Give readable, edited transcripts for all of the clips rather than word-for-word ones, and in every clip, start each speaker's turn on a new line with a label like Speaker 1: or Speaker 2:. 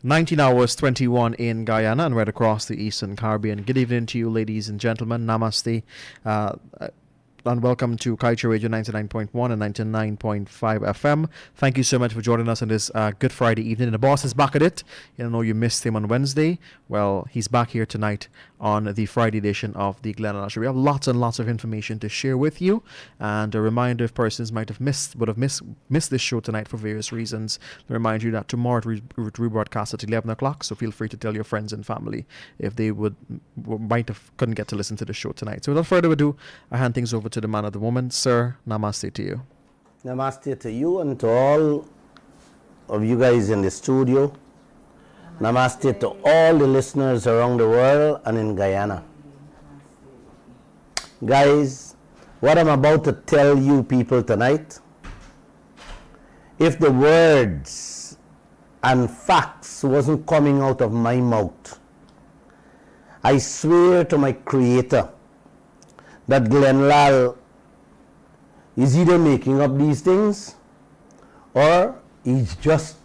Speaker 1: 19 hours 21 in Guyana and right across the Eastern Caribbean. Good evening to you, ladies and gentlemen. Namaste. And welcome to Kaieteur Radio 99.1 and 99.5 FM. Thank you so much for joining us on this Good Friday evening. And the boss is back at it. You know, you missed him on Wednesday. Well, he's back here tonight on the Friday edition of the Glenn Show. We have lots and lots of information to share with you. And a reminder, if persons would have missed this show tonight for various reasons, I remind you that tomorrow it rebroadcast at 11 o'clock. So feel free to tell your friends and family if they couldn't get to listen to the show tonight. So without further ado, I hand things over to the man of the moment. Sir, namaste to you.
Speaker 2: Namaste to you and to all of you guys in the studio. Namaste to all the listeners around the world and in Guyana. Guys, what I'm about to tell you people tonight, if the words and facts wasn't coming out of my mouth, I swear to my Creator that Lall is either making up these things or he just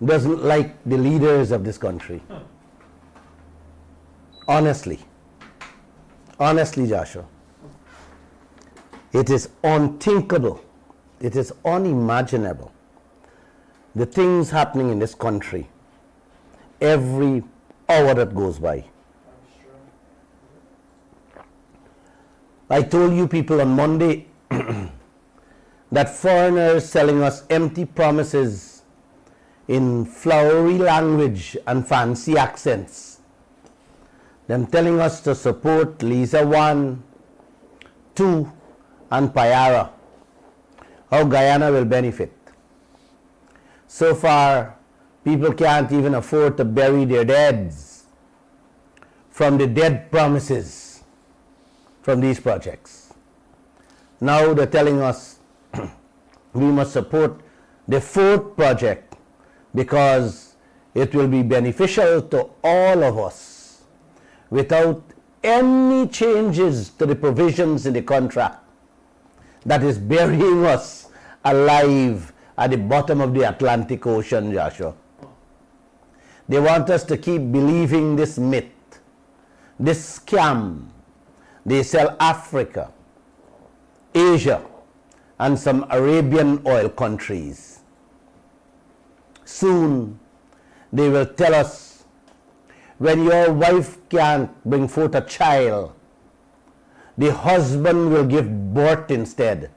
Speaker 2: doesn't like the leaders of this country. Honestly, Joshua, it is unthinkable, it is unimaginable, the things happening in this country every hour that goes by. I told you people on Monday that foreigners selling us empty promises in flowery language and fancy accents. Them telling us to support Lisa 1, 2 and Payara. How Guyana will benefit. So far, people can't even afford to bury their deads from the dead promises from these projects. Now they're telling us we must support the fourth project because it will be beneficial to all of us without any changes to the provisions in the contract that is burying us alive at the bottom of the Atlantic Ocean, Joshua. They want us to keep believing this myth, this scam. They sell Africa, Asia, and some Arabian oil countries. Soon, they will tell us, when your wife can't bring forth a child, the husband will give birth instead.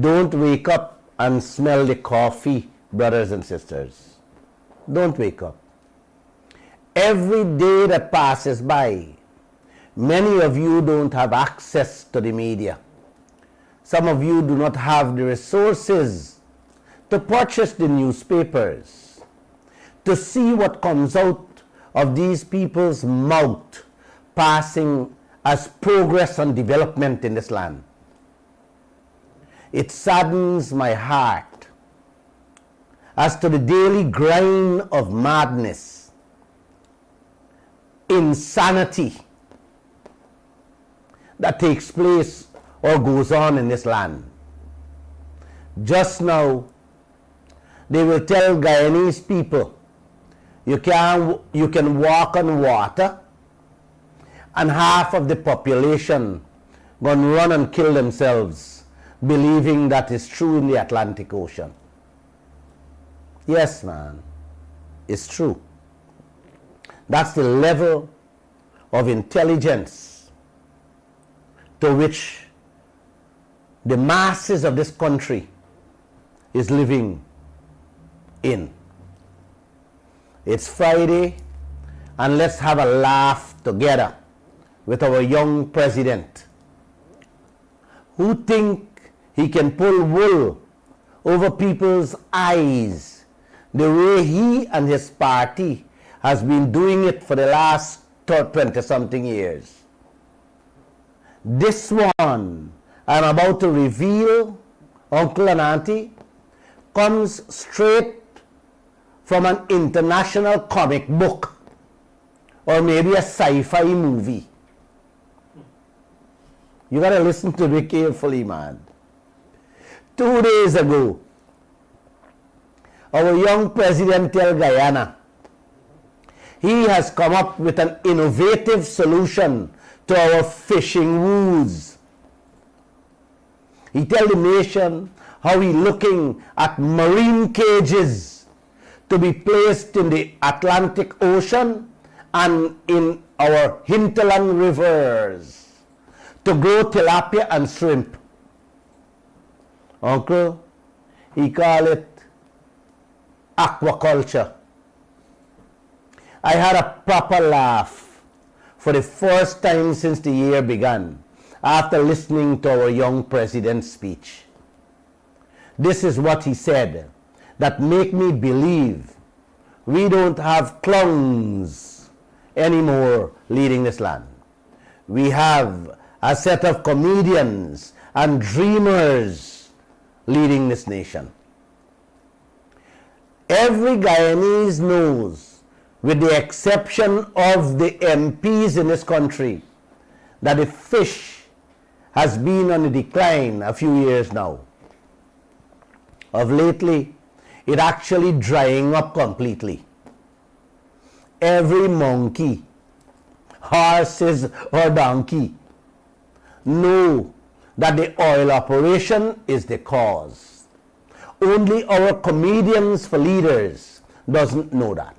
Speaker 2: Don't wake up and smell the coffee, brothers and sisters. Don't wake up. Every day that passes by, many of you don't have access to the media. Some of you do not have the resources to purchase the newspapers, to see what comes out of these people's mouth passing as progress and development in this land. It saddens my heart as to the daily grind of madness, insanity that takes place or goes on in this land. Just now, they will tell Guyanese people, you can walk on water, and half of the population gonna run and kill themselves, believing that is true in the Atlantic Ocean. Yes, man, it's true. That's the level of intelligence to which the masses of this country is living in. It's Friday, and let's have a laugh together with our young president, who think he can pull wool over people's eyes the way he and his party has been doing it for the last 20-something years. This one I'm about to reveal, Uncle and Auntie, comes straight from an international comic book or maybe a sci-fi movie. You gotta listen to me carefully, man. 2 days ago, our young president tell Guyana, he has come up with an innovative solution to our fishing woes. He tell the nation how he looking at marine cages to be placed in the Atlantic Ocean and in our hinterland rivers to grow tilapia and shrimp. Uncle, he call it aquaculture. I had a proper laugh for the first time since the year began after listening to our young president's speech. This is what he said that make me believe we don't have clowns anymore leading this land. We have a set of comedians and dreamers leading this nation. Every Guyanese knows, with the exception of the MPs in this country, that the fish has been on a decline a few years now. Of lately, it actually drying up completely. Every monkey, horses or donkey know that the oil operation is the cause. Only our comedians for leaders doesn't know that.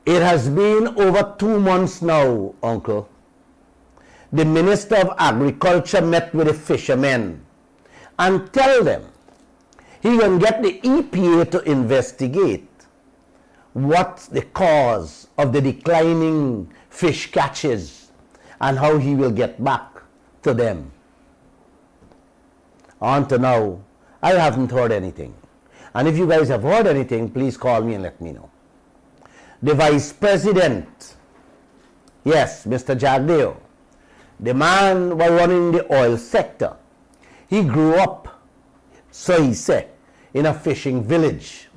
Speaker 2: It has been over 2 months now, Uncle. The Minister of Agriculture met with the fishermen and tell them he can get the EPA to investigate what's the cause of the declining fish catches and how he will get back to them. On to now, I haven't heard anything. And if you guys have heard anything, please call me and let me know. The Vice President, yes, Mr. Jagdeo, the man was running the oil sector. He grew up, so he said, in a fishing village.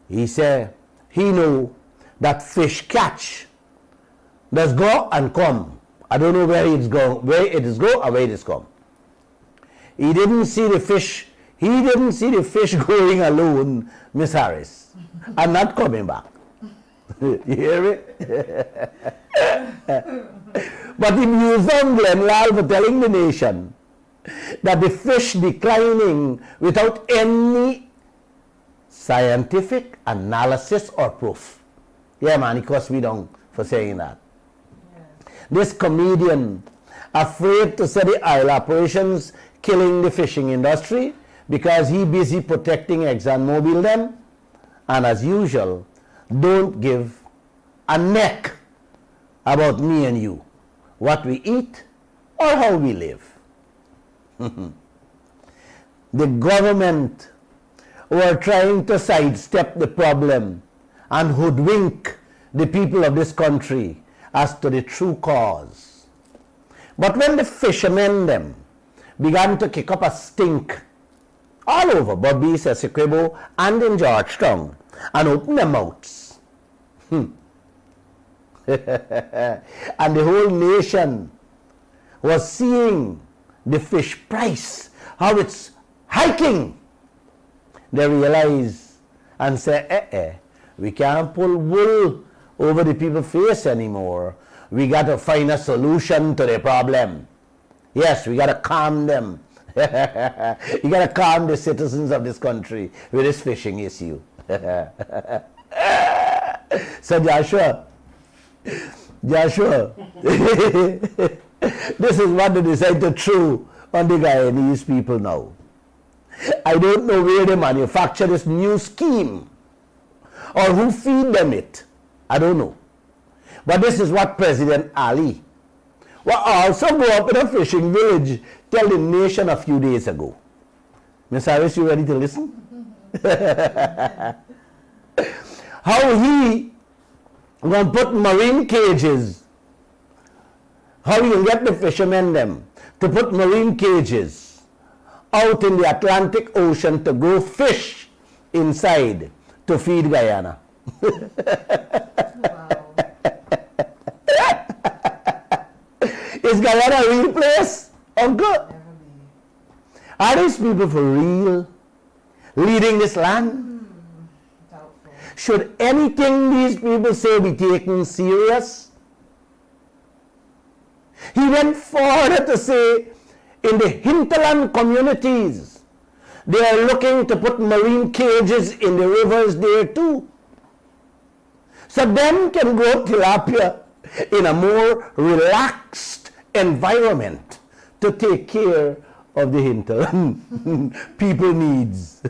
Speaker 2: He said he knew that fish catch does go and come. I don't know where it's going, where it is go or where it is come. He didn't see the fish. He didn't see the fish going alone, Miss Harris, and not coming back. You hear it? But in Newfoundland, Lall for telling the nation that the fish declining without any scientific analysis or proof. Yeah, man, it cost me down for saying that. Yeah. This comedian, afraid to say the oil operations killing the fishing industry because he busy protecting ExxonMobil them, and as usual, don't give a neck about me and you, what we eat or how we live. The government were trying to sidestep the problem and hoodwink the people of this country as to the true cause. But when the fishermen them began to kick up a stink all over Bobby's, Essequibo, and in Georgetown, and open their mouths, and the whole nation was seeing the fish price, how it's hiking, they realize and say, we can't pull wool over the people's face anymore. We got to find a solution to the problem. Yes, we got to calm them. You got to calm the citizens of this country with this fishing issue. So Joshua, this is what they decide to throw on the Guyanese people now. I don't know where they manufacture this new scheme or who feed them it. I don't know. But this is what President Ali, who also grew up in a fishing village, tell the nation a few days ago. Miss Harris, you ready to listen? How he going to put marine cages, how you can get the fishermen them to put marine cages out in the Atlantic Ocean to grow fish inside to feed Guyana.
Speaker 3: Wow.
Speaker 2: Is Guyana a real place, Uncle? Are these people for real leading this land?
Speaker 3: Doubtful.
Speaker 2: Should anything these people say be taken serious? He went further to say, in the hinterland communities, they are looking to put marine cages in the rivers there too. So them can grow tilapia in a more relaxed environment to take care of the hinterland people needs.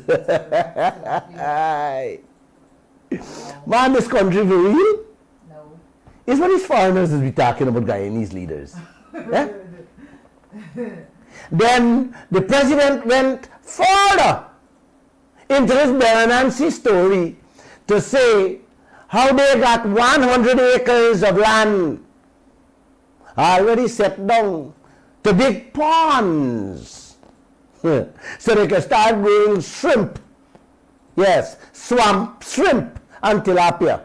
Speaker 2: Man, this country for real?
Speaker 3: No.
Speaker 2: Is what these foreigners is be talking about Guyanese leaders. Eh? Then the president went further into this Benansi story to say how they got 100 acres of land already set down to big ponds so they can start growing shrimp. Yes, swamp shrimp and tilapia.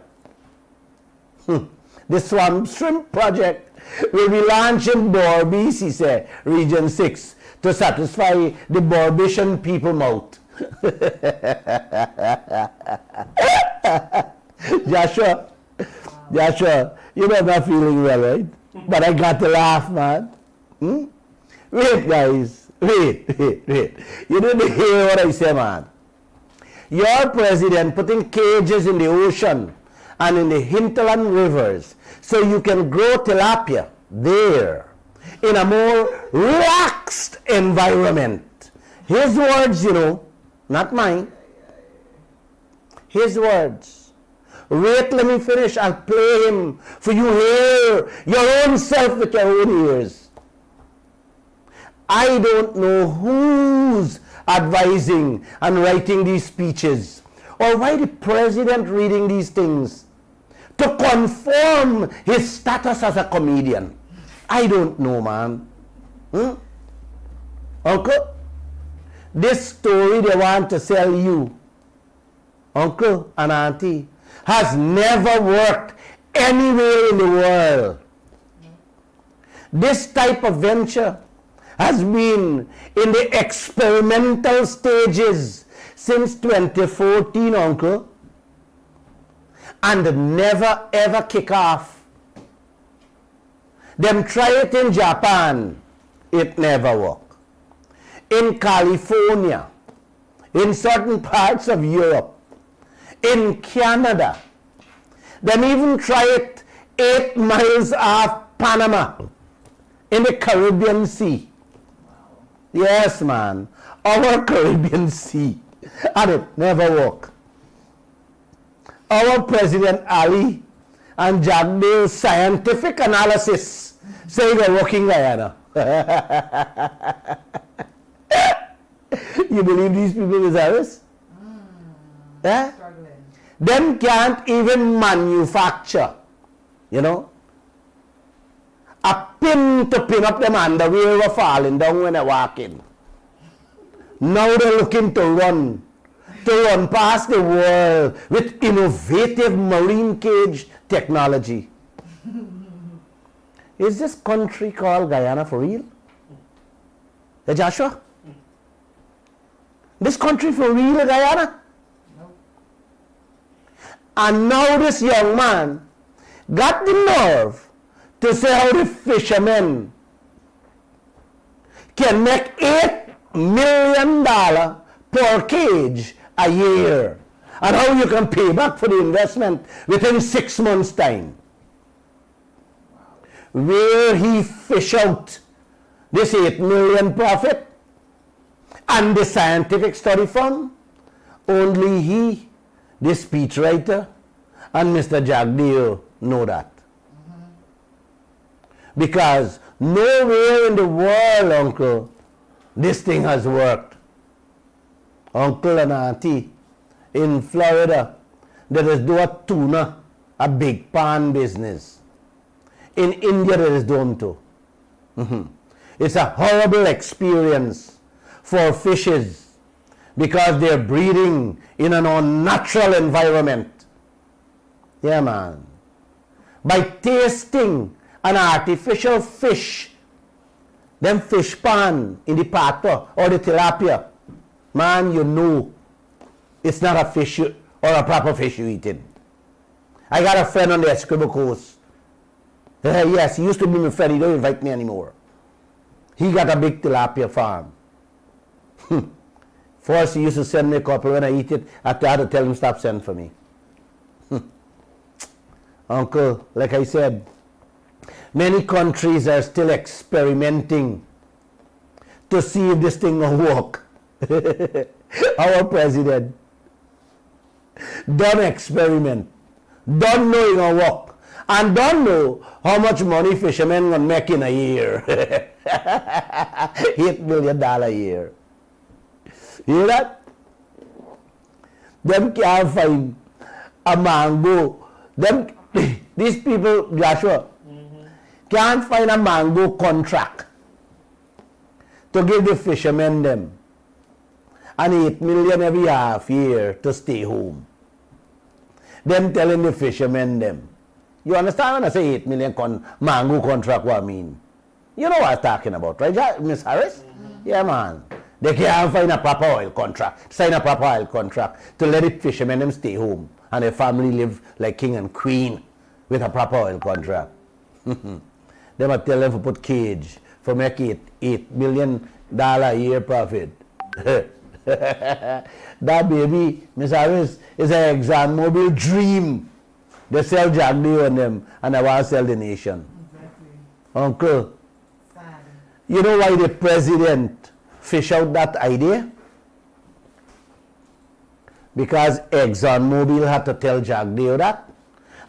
Speaker 2: The swamp shrimp project will be launched in Borbis, he said, Region 6, to satisfy the Borbisian people mouth. Joshua, you know I'm not feeling well, right? But I got to laugh, man. Wait, guys. Wait. You didn't hear what I said, man. Your president putting cages in the ocean and in the hinterland rivers so you can grow tilapia there in a more relaxed environment. His words, you know, not mine. His words. Wait, let me finish. I'll play him for you hear your own self with your own ears. I don't know who's advising and writing these speeches or why the president reading these things to confirm his status as a comedian. I don't know, man. Uncle, this story they want to sell you, uncle and auntie, has never worked anywhere in the world. This type of venture has been in the experimental stages since 2014, uncle, and never ever kick off. Them try it in Japan, it never work. In California, in certain parts of Europe, in Canada, them even try it 8 miles off Panama, in the Caribbean Sea. Yes, man, our Caribbean Sea, and it never work. Our President Ali and Jagdale's scientific analysis say we're working Guyana. You believe these people is ours? Eh?
Speaker 3: Struggling.
Speaker 2: Them can't even manufacture, you know, a pin to pin up them underwear were falling down when they walk in. Now they're looking to run past the world with innovative marine cage technology. Is this country called Guyana for real? Hey, Joshua? This country for real, Guyana?
Speaker 3: Nope.
Speaker 2: And now this young man got the nerve to say how the fishermen can make $8 million per cage a year, and how you can pay back for the investment within 6 months' time. Where he fish out this 8 million profit and the scientific study fund, only he, the speechwriter, and Mr. Jagdeo know that. Because nowhere in the world, uncle, this thing has worked. Uncle and auntie, in Florida, there is do a tuna, a big pan business. In India, there is done too. It's a horrible experience for fishes because they're breeding in an unnatural environment. Yeah, man. By tasting an artificial fish, them fish pan in the pato or the tilapia, man, you know it's not a fish or a proper fish you eating. I got a friend on the Escribo Coast. Yes, he used to be my friend. He don't invite me anymore. He got a big tilapia farm. First, he used to send me a couple. When I eat it, I had to tell him stop sending for me. Uncle, like I said, many countries are still experimenting to see if this thing will work. Our president don't experiment, don't know it will work, and don't know how much money fishermen will make in a year. $8 million a year. You hear that? Them can't find a mango. These people, Joshua, can't find a mango contract to give the fishermen them and 8 million every half year to stay home. Them telling the fishermen them. You understand when I say 8 million mango contract what I mean? You know what I'm talking about, right, Miss Harris? Yeah, man. They can't find a proper oil contract, sign a proper oil contract to let the fishermen them stay home and their family live like king and queen with a proper oil contract. They might tell them to put cage for make $8 million a year profit. That baby, Miss Harris, is an ExxonMobil dream. They sell Jack Day on them and they want to sell the nation.
Speaker 3: Exactly.
Speaker 2: Uncle,
Speaker 3: Sad.
Speaker 2: you know why the president fish out that idea? Because ExxonMobil had to tell Jack Day that,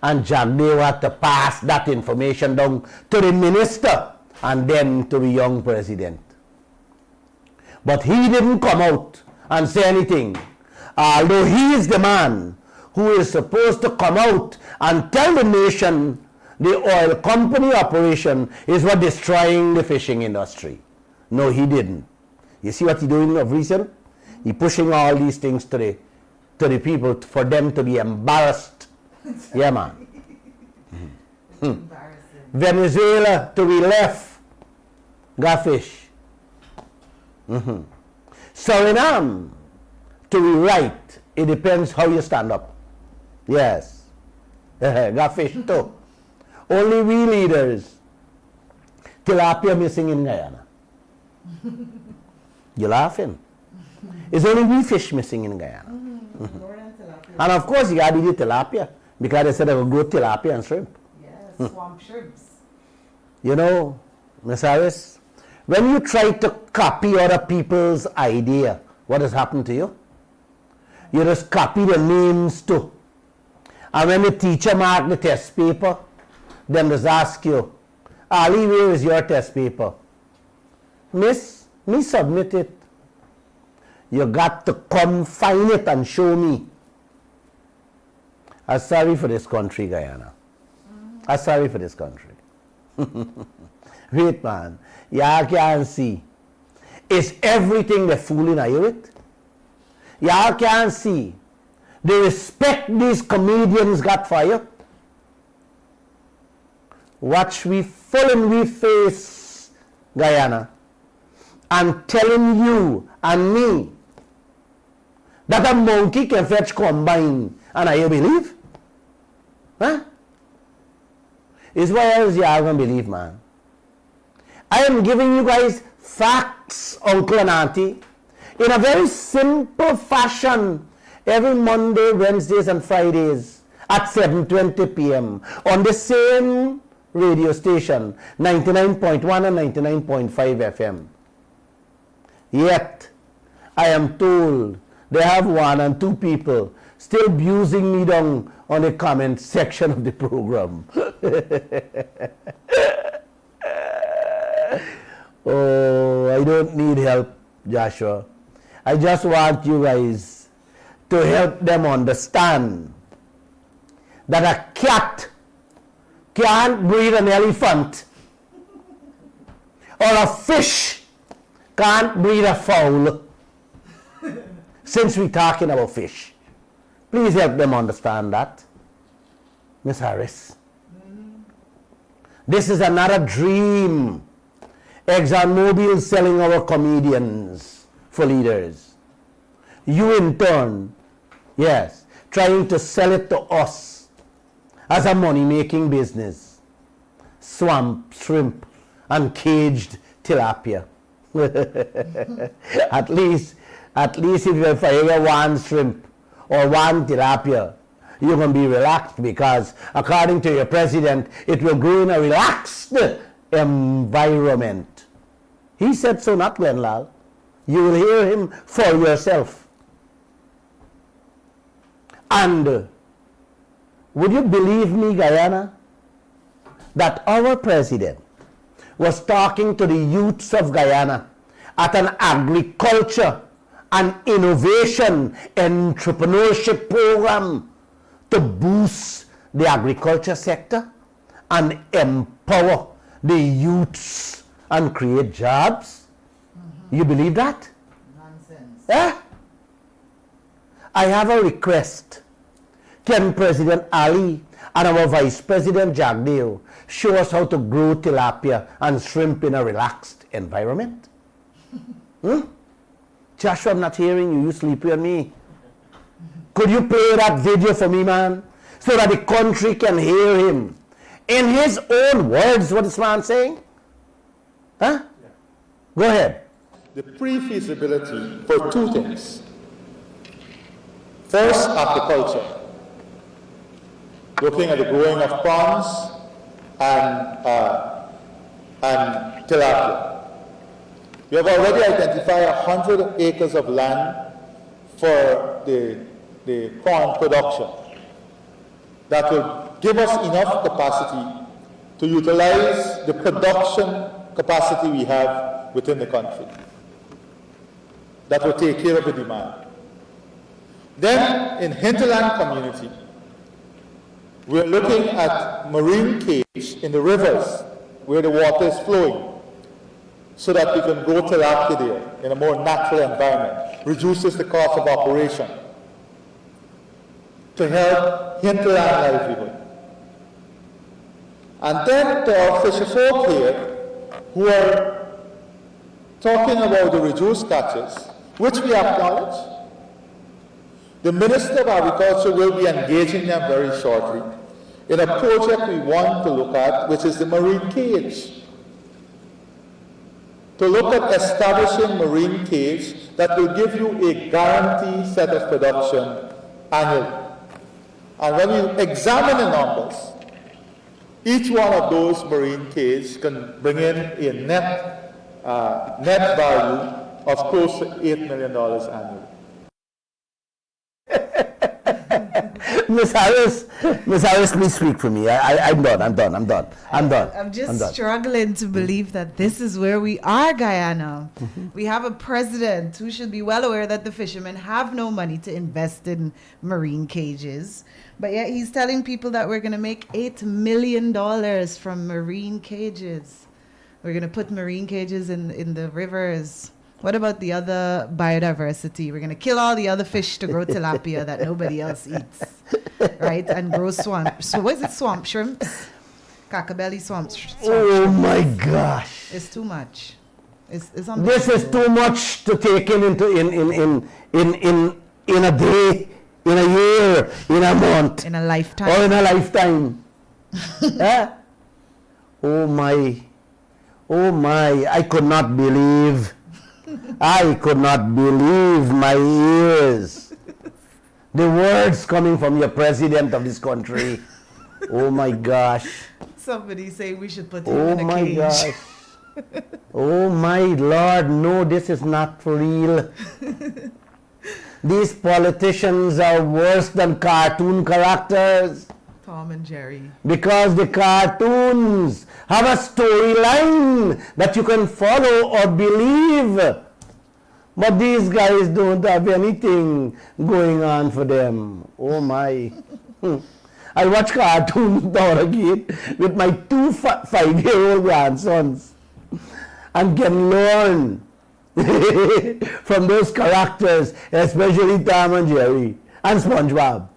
Speaker 2: and Jack Day had to pass that information down to the minister and then to the young president. But he didn't come out and say anything, although he is the man who is supposed to come out and tell the nation the oil company operation is what destroying the fishing industry. No, he didn't. You see what he's doing of recent? He's pushing all these things to the people for them to be embarrassed. Yeah, man.
Speaker 3: Embarrassing.
Speaker 2: Venezuela to be left, got fish. Suriname to be right. It depends how you stand up. Yes. Got fish too. Only we leaders. Tilapia missing in Guyana. You're laughing. It's only we fish missing in Guyana.
Speaker 3: More than tilapia.
Speaker 2: And of course you gotta eat tilapia because they said they will grow tilapia and shrimp.
Speaker 3: Yes, swamp shrimps.
Speaker 2: You know, Miss Harris, when you try to copy other people's idea, what has happened to you? You just copy the names too. And when the teacher mark the test paper, them just ask you, Ali, where is your test paper? Miss, me submit it. You got to come find it and show me. I'm sorry for this country, Guyana. I'm sorry for this country. Wait, man. Y'all can't see. It's everything they're fooling you with. Y'all can't see the respect these comedians got for you. Watch we full in we face, Guyana, and telling you and me that a monkey can fetch combine, and I believe? Huh? Is why else y'all gonna believe, man? I am giving you guys facts, uncle and auntie, in a very simple fashion every Monday, Wednesdays and Fridays at 7:20 p.m. on the same radio station, 99.1 and 99.5 FM. Yet, I am told they have 1 and 2 people still abusing me down on the comment section of the program. Oh, I don't need help, Joshua. I just want you guys to help them understand that a cat can't breed an elephant, or a fish can't breed a fowl. Since we're talking about fish, please help them understand that. Miss Harris, this is another dream ExxonMobil selling our comedians for leaders. You in turn, yes, trying to sell it to us as a money-making business. Swamp, shrimp, and caged tilapia. at least if you ever one shrimp or one tilapia, you're going to be relaxed because according to your president, it will grow in a relaxed environment. He said so, not Glenn Lall. You will hear him for yourself. And would you believe me, Guyana, that our president was talking to the youths of Guyana at an agriculture and innovation entrepreneurship program to boost the agriculture sector and empower the youths and create jobs? You believe that?
Speaker 3: Nonsense.
Speaker 2: Eh? I have a request. Can President Ali and our Vice President Jagdeo show us how to grow tilapia and shrimp in a relaxed environment? Joshua, I'm not hearing you. You sleepy on me. Could you play that video for me, man? So that the country can hear him. In his own words, what this man saying? Huh?
Speaker 4: Yeah.
Speaker 2: Go ahead.
Speaker 4: The pre-feasibility for two things. First, aquaculture. Looking at the growing of prawns and tilapia. We have already identified 100 acres of land for the prawn production that will give us enough capacity to utilize the production capacity we have within the country. That will take care of the demand. Then, in hinterland community, we're looking at marine cage in the rivers where the water is flowing so that we can grow tilapia there in a more natural environment, reduces the cost of operation to help hinterland livelihood. And then to our fisher folk here who are talking about the reduced catches, which we acknowledge. The Minister of Agriculture will be engaging them very shortly in a project we want to look at, which is the marine cage. To look at establishing marine cage that will give you a guaranteed set of production annually. And when you examine the numbers, each one of those marine cages can bring in a net value of close to $8 million annually.
Speaker 2: Miss Harris, please speak for me. I'm done.
Speaker 3: I'm just struggling to believe that this is where we are, Guyana. We have a president who should be well aware that the fishermen have no money to invest in marine cages. But yet he's telling people that we're going to make $8 million from marine cages. We're going to put marine cages in the rivers. What about the other biodiversity? We're going to kill all the other fish to grow tilapia that nobody else eats, right? And grow swamp. So what is it? Swamp shrimps? Cackabelly swamp
Speaker 2: Oh
Speaker 3: shrimps.
Speaker 2: my gosh!
Speaker 3: It's too much. It's
Speaker 2: This is too much to take in a day, in a year, in a month,
Speaker 3: in a lifetime.
Speaker 2: or in a lifetime. Eh? Oh my! I could not believe my ears. The words coming from your president of this country. Oh my gosh.
Speaker 3: Somebody say we should put him
Speaker 2: Oh
Speaker 3: in a
Speaker 2: my
Speaker 3: cage.
Speaker 2: gosh. Oh my Lord, no, this is not for real. These politicians are worse than cartoon characters.
Speaker 3: Tom and Jerry.
Speaker 2: Because the cartoons have a storyline that you can follow or believe. But these guys don't have anything going on for them. Oh my. I watch cartoons now again with my two 5-year-old grandsons and can learn from those characters, especially Tom and Jerry and SpongeBob.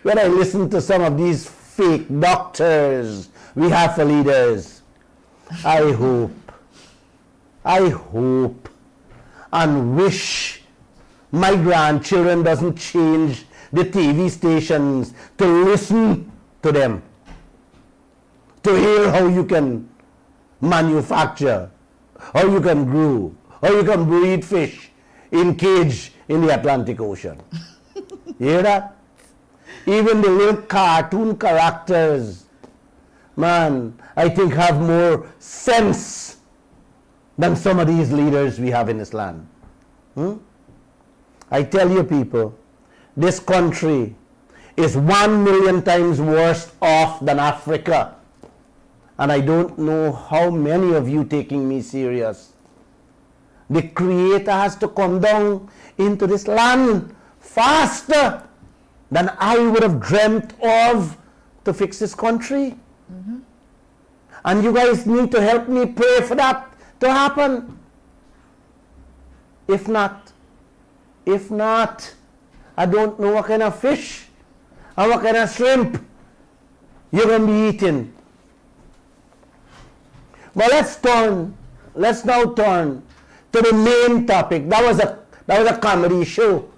Speaker 2: When I listen to some of these fake doctors we have for leaders, I hope and wish my grandchildren doesn't change the TV stations to listen to them, to hear how you can manufacture, how you can grow, how you can breed fish in cage in the Atlantic Ocean. You hear that? Even the little cartoon characters, man, I think have more sense than some of these leaders we have in this land. I tell you people, this country is 1 million times worse off than Africa. And I don't know how many of you taking me serious. The Creator has to come down into this land faster than I would have dreamt of to fix this country. And you guys need to help me pray for that to happen. If not, I don't know what kind of fish and what kind of shrimp you're going to be eating. But let's now turn to the main topic. That was a comedy show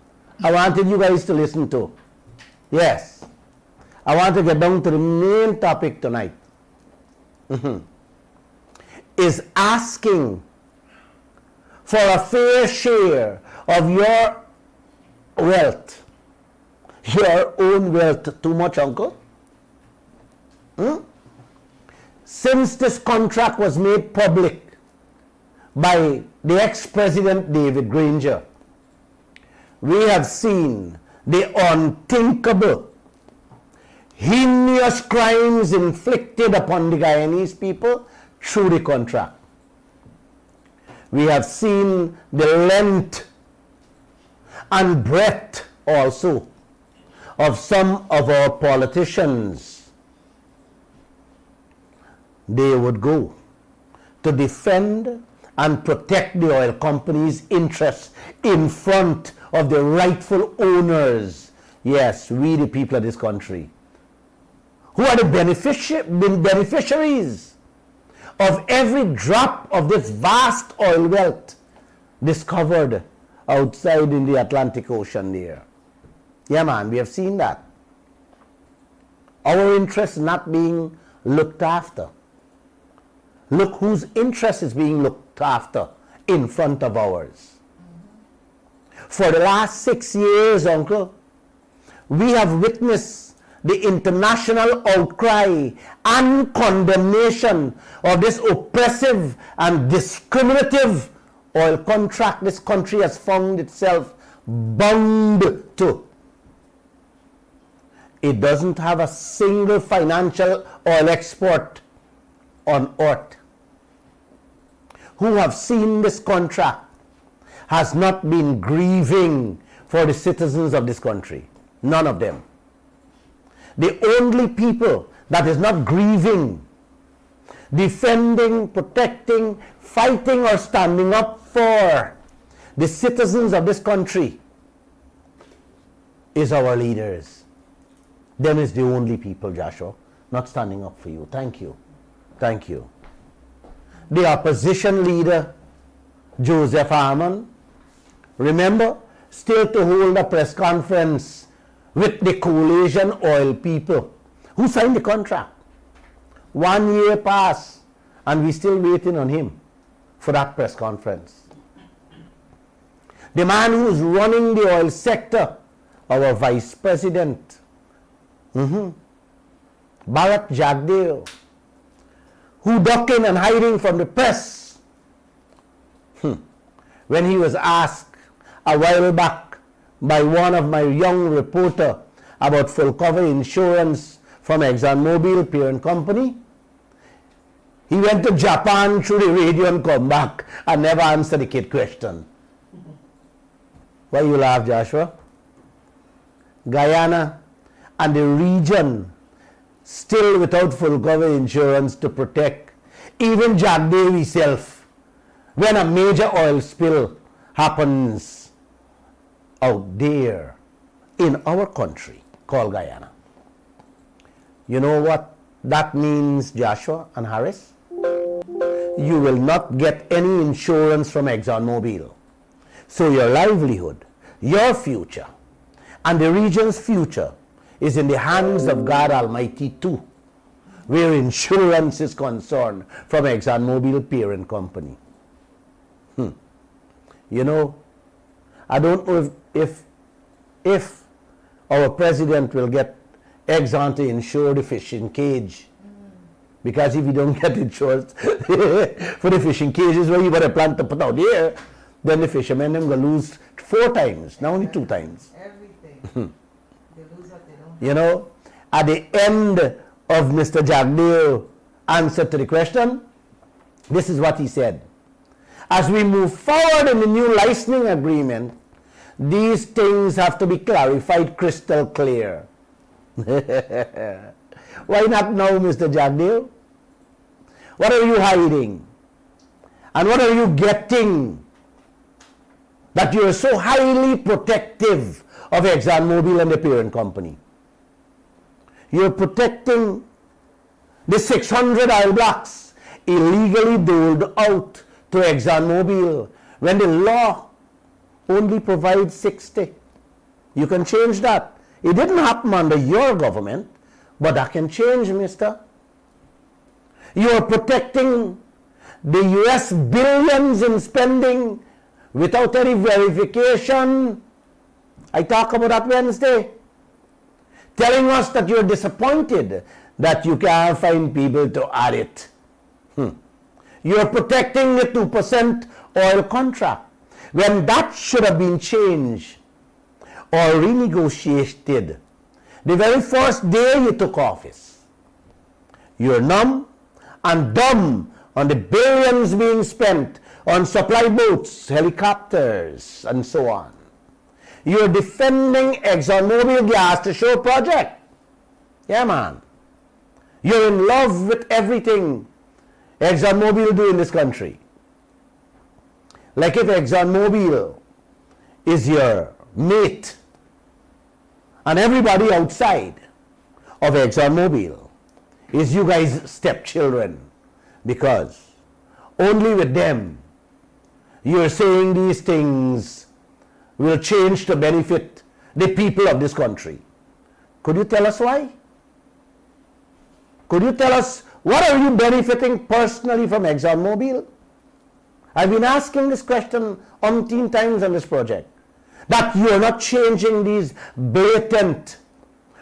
Speaker 2: I wanted you guys to listen to. Yes. I want to get down to the main topic tonight. Is asking for a fair share of your wealth. Your own wealth. Too much, uncle? Since this contract was made public by the ex-president David Granger, we have seen the unthinkable, heinous crimes inflicted upon the Guyanese people through the contract. We have seen the length and breadth also of some of our politicians. They would go to defend and protect the oil companies' interests in front of the rightful owners. Yes, we the people of this country, who are the beneficiaries of every drop of this vast oil wealth discovered outside in the Atlantic Ocean there. Yeah, man, we have seen that. Our interests not being looked after. Look whose interest is being looked after in front of ours. For the last 6 years, uncle, we have witnessed the international outcry and condemnation of this oppressive and discriminative oil contract this country has found itself bound to. It doesn't have a single financial oil export on earth who have seen this contract has not been grieving for the citizens of this country. None of them. The only people that is not grieving, defending, protecting, fighting or standing up for the citizens of this country is our leaders. Them is the only people, Joshua, not standing up for you. Thank you. Thank you. The opposition leader, Joseph Harmon, remember, still to hold a press conference with the coalition oil people who signed the contract. 1 year passed and we're still waiting on him for that press conference. The man who's running the oil sector, our vice president, Bharat Jagdeo, who ducking and hiding from the press when he was asked a while back by one of my young reporter about full cover insurance from ExxonMobil parent company. He went to Japan through the radio and come back and never answered the kid question. Why you laugh, Joshua? Guyana and the region still without full cover insurance to protect even Jagdev himself when a major oil spill happens out there in our country called Guyana. You know what that means, Joshua and Harris? you will not get any insurance from ExxonMobil. So your livelihood, your future, and the region's future is in the hands of God Almighty too, where insurance is concerned from ExxonMobil parent company. You know, I don't know if our president will get Exxon to insure the fishing cage. Because if you don't get insurance for the fishing cages where you got a plant to put out there, then the fishermen them going to lose 4 times, not only 2 times.
Speaker 3: Everything. They lose what they don't have.
Speaker 2: You know, at the end of Mr. Jagdale's answer to the question, this is what he said. As we move forward in the new licensing agreement, these things have to be clarified crystal clear. Why not now, Mr. Jagdale? What are you hiding? And what are you getting that you are so highly protective of ExxonMobil and the parent company? You're protecting the 600 oil blocks illegally doled out to ExxonMobil when the law only provides 60. You can change that. It didn't happen under your government, but that can change, mister. You are protecting the US billions in spending without any verification. I talk about that Wednesday. Telling us that you're disappointed that you can't find people to add it. You're protecting the 2% oil contract when that should have been changed or renegotiated the very first day you took office. You're numb and dumb on the billions being spent on supply boats, helicopters, and so on. You're defending ExxonMobil gas to shore project. Yeah, man. You're in love with everything ExxonMobil do in this country. Like if ExxonMobil is your mate and everybody outside of ExxonMobil is you guys' stepchildren, because only with them you're saying these things will change to benefit the people of this country. Could you tell us why? Could you tell us what are you benefiting personally from ExxonMobil? I've been asking this question umpteen times on this project. That you are not changing these blatant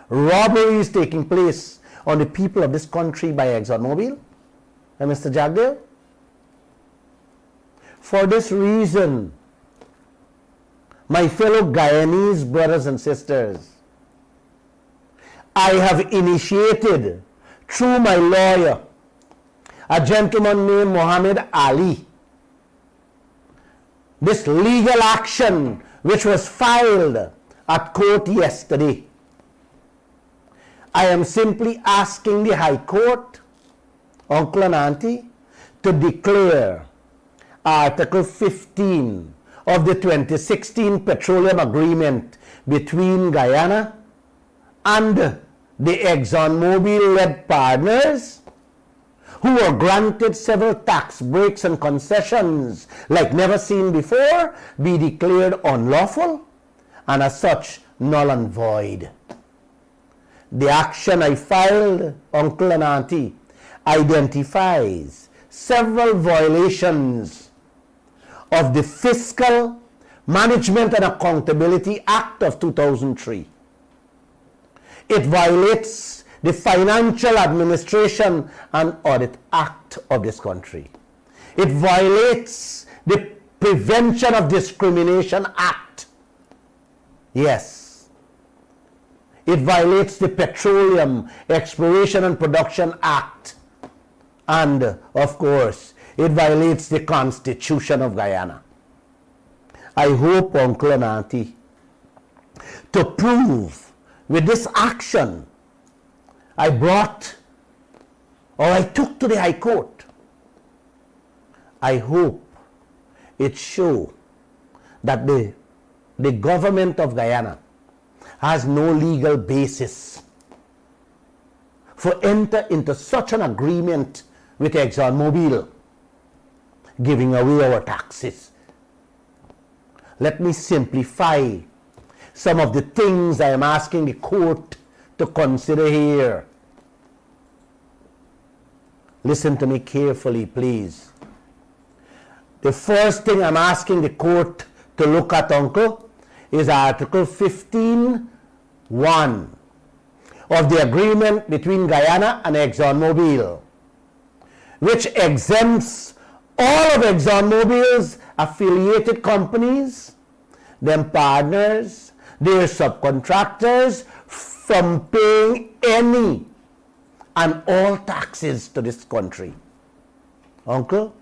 Speaker 2: robberies taking place on the people of this country by ExxonMobil and Mr. Jagdale? For this reason, my fellow Guyanese brothers and sisters, I have initiated through my lawyer, a gentleman named Muhammad Ali, this legal action which was filed at court yesterday. I am simply asking the High Court, Uncle and Auntie, to declare Article 15 of the 2016 Petroleum Agreement between Guyana and the ExxonMobil-led partners, who were granted several tax breaks and concessions like never seen before, be declared unlawful and as such null and void. The action I filed, Uncle and Auntie, identifies several violations of the Fiscal Management and Accountability Act of 2003. It violates the Financial Administration and Audit Act of this country. It violates the Prevention of Discrimination Act. Yes. It violates the Petroleum Exploration and Production Act. And, of course, it violates the Constitution of Guyana. I hope, Uncle and Auntie, to prove with this action I brought or I took to the High Court, I hope it show that the government of Guyana has no legal basis for enter into such an agreement with ExxonMobil giving away our taxes. Let me simplify some of the things I am asking the court to consider here. Listen to me carefully, please. The first thing I'm asking the court to look at, Uncle, is Article 15(1) of the agreement between Guyana and ExxonMobil, which exempts all of ExxonMobil's affiliated companies, them partners, their subcontractors, from paying any and all taxes to this country. Uncle,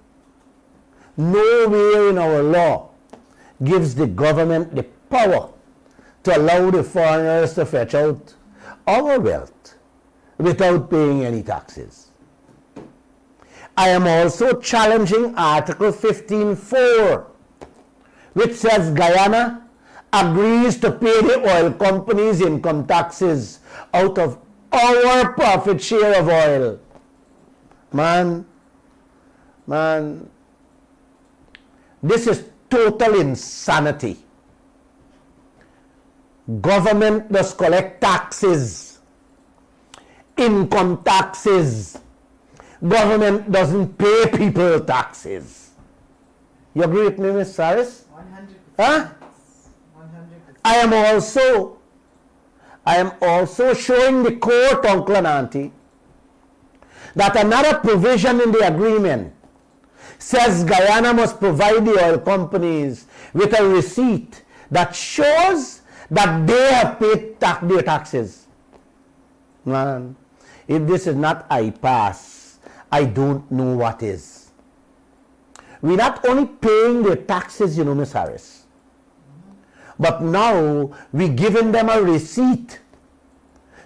Speaker 2: nowhere in our law gives the government the power to allow the foreigners to fetch out our wealth without paying any taxes. I am also challenging Article 15(4), which says Guyana agrees to pay the oil companies income taxes out of our profit share of oil. Man, this is total insanity. Government does collect taxes, income taxes. Government doesn't pay people taxes. You agree with me, Ms. Saris?
Speaker 3: 100%.
Speaker 2: Huh?
Speaker 3: 100%.
Speaker 2: I am also showing the court, Uncle and Auntie, that another provision in the agreement says Guyana must provide the oil companies with a receipt that shows that they have paid their taxes. Man, if this is not I-pass, I don't know what is. We're not only paying their taxes, you know, Ms. Harris, but now we're giving them a receipt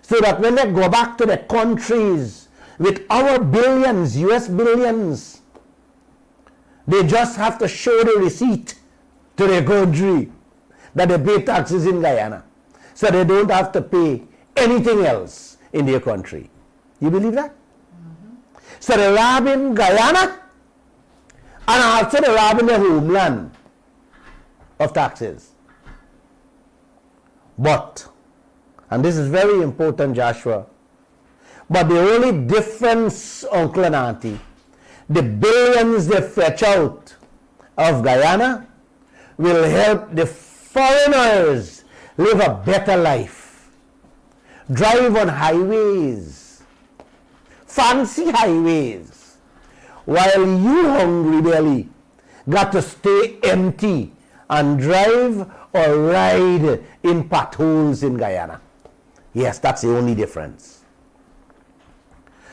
Speaker 2: so that when they go back to their countries with our billions, US billions, they just have to show the receipt to their country that they pay taxes in Guyana, so they don't have to pay anything else in their country. You believe that? So they're robbing Guyana and also they're robbing the homeland of taxes. But, and this is very important, Joshua, but the only difference, Uncle and Auntie, the billions they fetch out of Guyana will help the foreigners live a better life, drive on highways, fancy highways, while you, hungry belly, got to stay empty and drive or ride in potholes in Guyana. Yes, that's the only difference.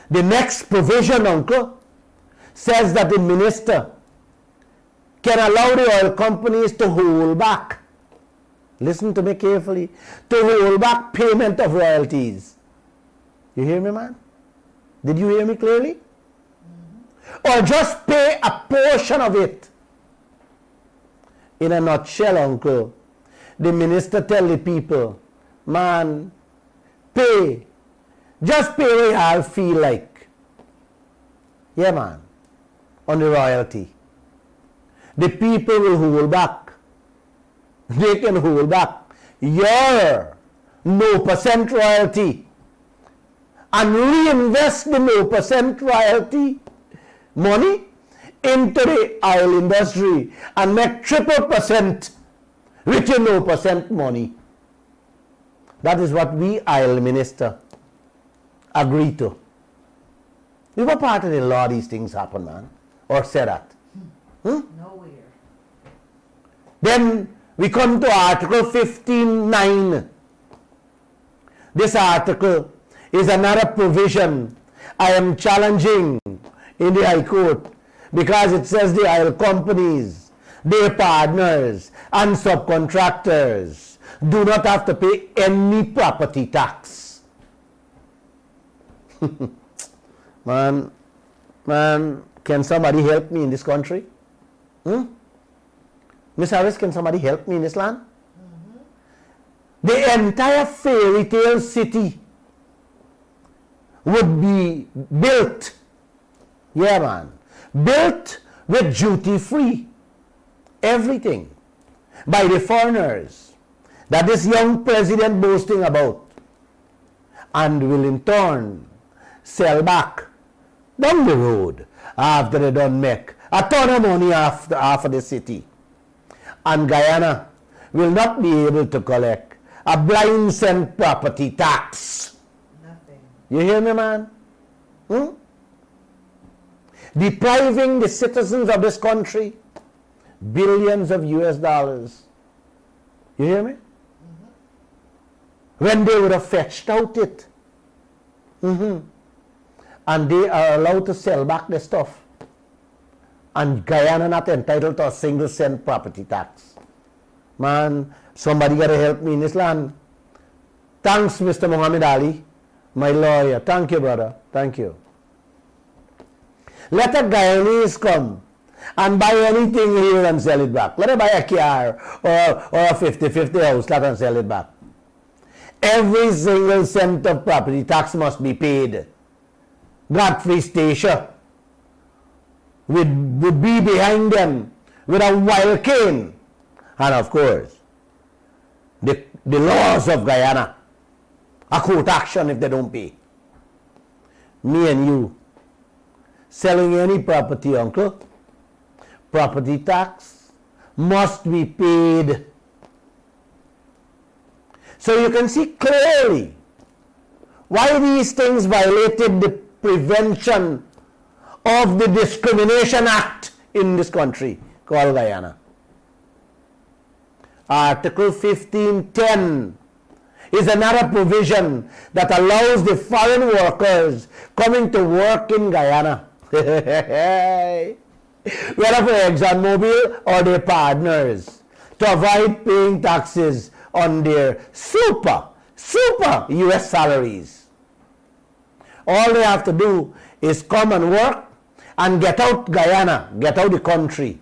Speaker 2: The next provision, Uncle, says that the minister can allow the oil companies to hold back, listen to me carefully, to hold back payment of royalties. You hear me, man? Did you hear me clearly? Or just pay a portion of it. In a nutshell, Uncle, the minister tell the people, man, pay. Just pay what I feel like. Yeah, man. On the royalty. The people will hold back. They can hold back your no percent royalty and reinvest the no percent royalty money into the oil industry and make 3% with your no percent money. That is what we oil minister agree to. We were part of the law these things happen, man. Or say that.
Speaker 3: Nowhere.
Speaker 2: Then we come to Article 15(9). This article is another provision I am challenging in the High Court because it says the oil companies, their partners and subcontractors do not have to pay any property tax. Man, can somebody help me in this country? Miss Harris, can somebody help me in this land? The entire fairy tale city would be built, yeah man, built, with duty free, everything, by the foreigners that this young president boasting about, and will in turn sell back down the road after they done make a ton of money after the city. And Guyana will not be able to collect a blind cent property tax.
Speaker 3: Nothing.
Speaker 2: You hear me, man? Depriving the citizens of this country billions of US dollars. You hear me? When they would have fetched out it. And they are allowed to sell back the stuff. And Guyana not entitled to a single cent property tax. Man, somebody got to help me in this land. Thanks, Mr. Muhammad Ali, my lawyer. Thank you, brother. Thank you. Let a Guyanese come and buy anything here and sell it back. Let her buy a car or a 50-50 house, let her sell it back. Every single cent of property tax must be paid. Godfrey Stacia would be behind them with a wild cane. And of course, the laws of Guyana, a court action if they don't pay. Me and you, selling any property, uncle, property tax must be paid. So you can see clearly why these things violated the Prevention of the Discrimination Act in this country called Guyana. Article 1510 is another provision that allows the foreign workers coming to work in Guyana, whether for ExxonMobil or their partners, to avoid paying taxes on their super US salaries. All they have to do is come and work and get out Guyana, get out the country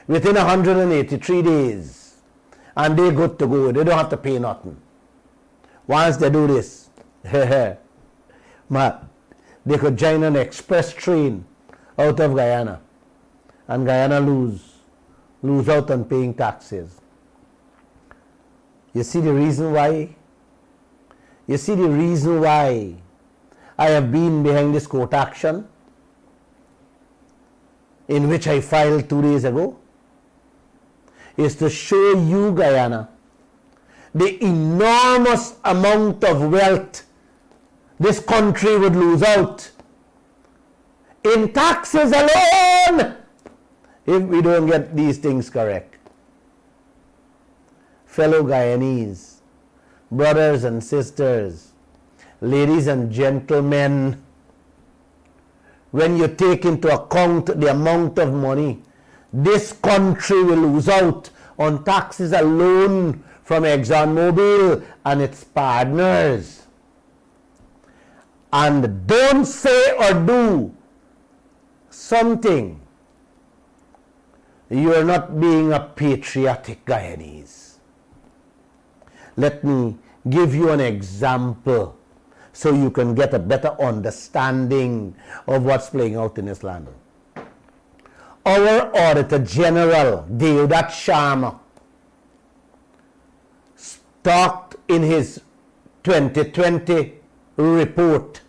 Speaker 2: within 183 days. And they're good to go. They don't have to pay nothing. Once they do this, they could join an express train out of Guyana. And Guyana lose out on paying taxes. You see the reason why? You see the reason why I have been behind this court action in which I filed 2 days ago? Is to show you, Guyana, the enormous amount of wealth this country would lose out in taxes alone if we don't get these things correct. Fellow Guyanese, brothers and sisters, ladies and gentlemen, when you take into account the amount of money this country will lose out on taxes alone from ExxonMobil and its partners, and don't say or do something, you are not being a patriotic Guyanese. Let me give you an example so you can get a better understanding of what's playing out in this land. Our Auditor General, Deodat Sharma, talked in his 2020 report.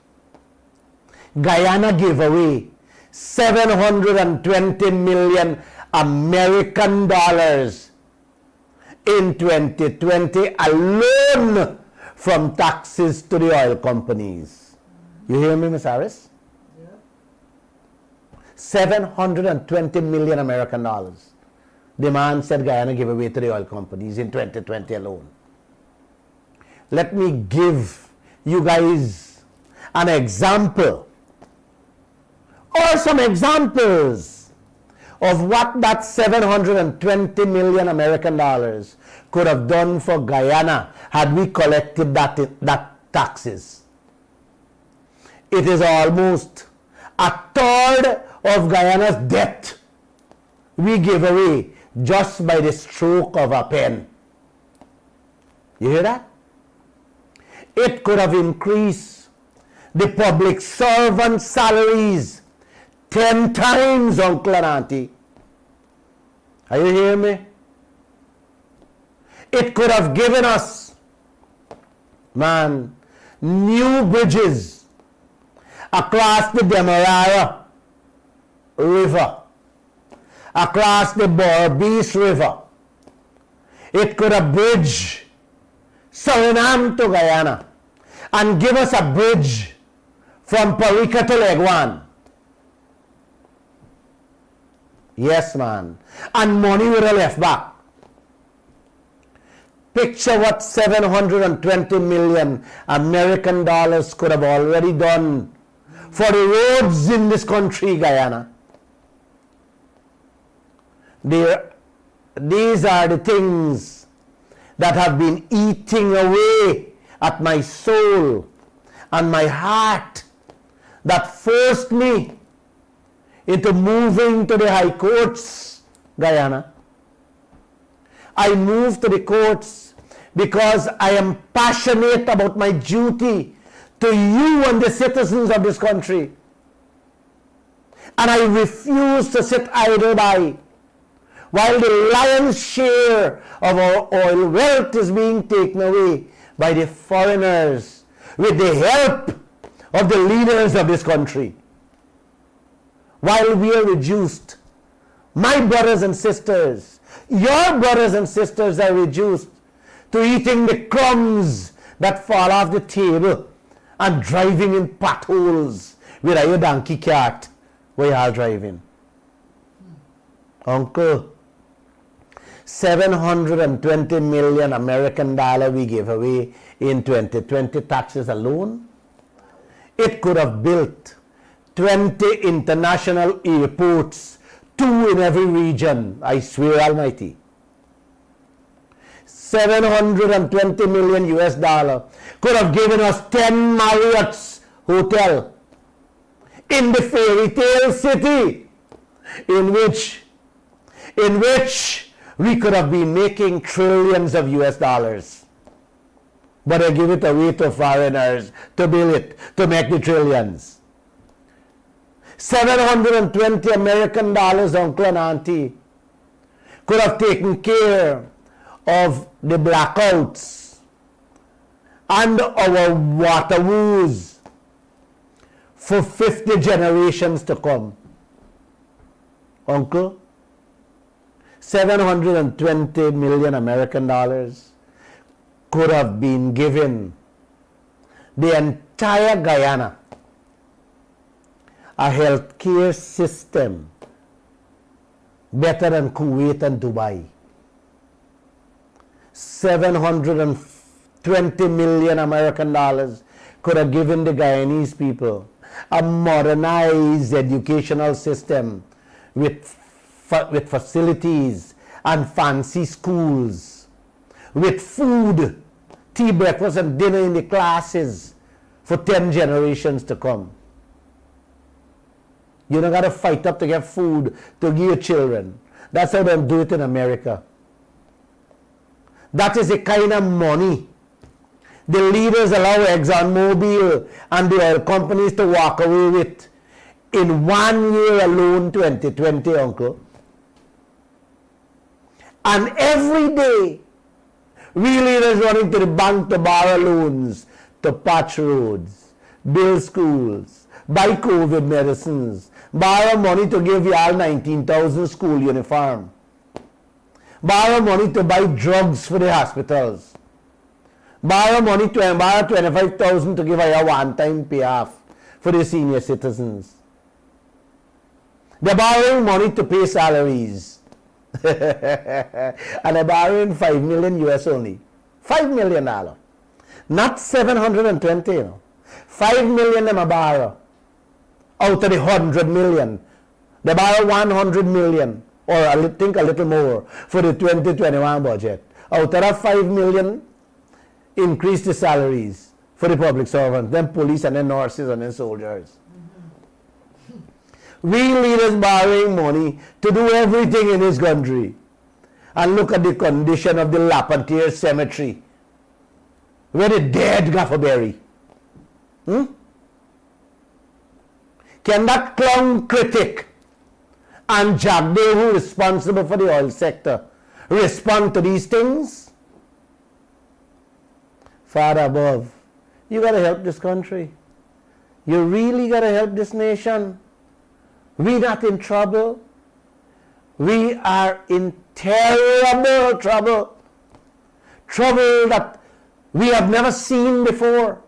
Speaker 2: Guyana gave away $720 million American dollars in 2020 alone from taxes to the oil companies. You hear me, Ms. Harris? $720 million American dollars. The man said Guyana gave away to the oil companies in 2020 alone. Let me give you guys an example or some examples of what that $720 million American dollars could have done for Guyana had we collected that taxes. It is almost a third of Guyana's debt we give away just by the stroke of a pen. You hear that? It could have increased the public servant salaries 10 times, uncle and auntie. Are you hearing me? It could have given us, man, new bridges across the Demerara River, across the Berbice River. It could have bridged Suriname to Guyana and give us a bridge from Parika to Leguan. Yes, man. And money would have left back. Picture what 720 million American dollars could have already done for the roads in this country, Guyana. These are the things that have been eating away at my soul and my heart, that forced me into moving to the high courts, Guyana. I moved to the courts because I am passionate about my duty to you and the citizens of this country. And I refuse to sit idle by while the lion's share of our oil wealth is being taken away by the foreigners with the help of the leaders of this country. While we are reduced, my brothers and sisters, your brothers and sisters are reduced to eating the crumbs that fall off the table and driving in potholes with a donkey cart where you are driving. Uncle, 720 million American dollar we gave away in 2020 taxes alone. It could have built 20 international airports, 2 in every region, I swear almighty. 720 million US dollar could have given us 10 Marriott's hotel in the fairy tale city in which we could have been making trillions of US dollars. But I give it away to foreigners to build it, to make the trillions. 720 American dollars, uncle and auntie, could have taken care of the blackouts and our water woes for 50 generations to come. Uncle, 720 million American dollars could have been given the entire Guyana a healthcare system better than Kuwait and Dubai. 720 million American dollars could have given the Guyanese people a modernized educational system with facilities and fancy schools, with food, tea, breakfast, and dinner in the classes for 10 generations to come. You don't got to fight up to get food to give your children. That's how they do it in America. That is the kind of money the leaders allow ExxonMobil and the oil companies to walk away with in 1 year alone, 2020, uncle. And every day, we leaders running to the bank to borrow loans, to patch roads, build schools, buy COVID medicines, borrow money to give y'all 19,000 school uniform, borrow money to buy drugs for the hospitals, borrow money to borrow 25,000 to give a one-time payoff for the senior citizens. They're borrowing money to pay salaries. And they're borrowing 5 million US only. $5 million. Not 720, you know. 5 million them a borrow out of the 100 million. They borrow 100 million, or I think a little more, for the 2021 budget. Out of that 5 million, increase the salaries for the public servants, then police, and then nurses, and then soldiers. We leaders borrowing money to do everything in this country. And look at the condition of the Kaieteur cemetery, where the dead got for bury. Can Can that clown critic and Jagdeo, who is responsible for the oil sector, respond to these things? Father above, you got to help this country. You really got to help this nation. We're not in trouble. We are in terrible trouble. Trouble that we have never seen before.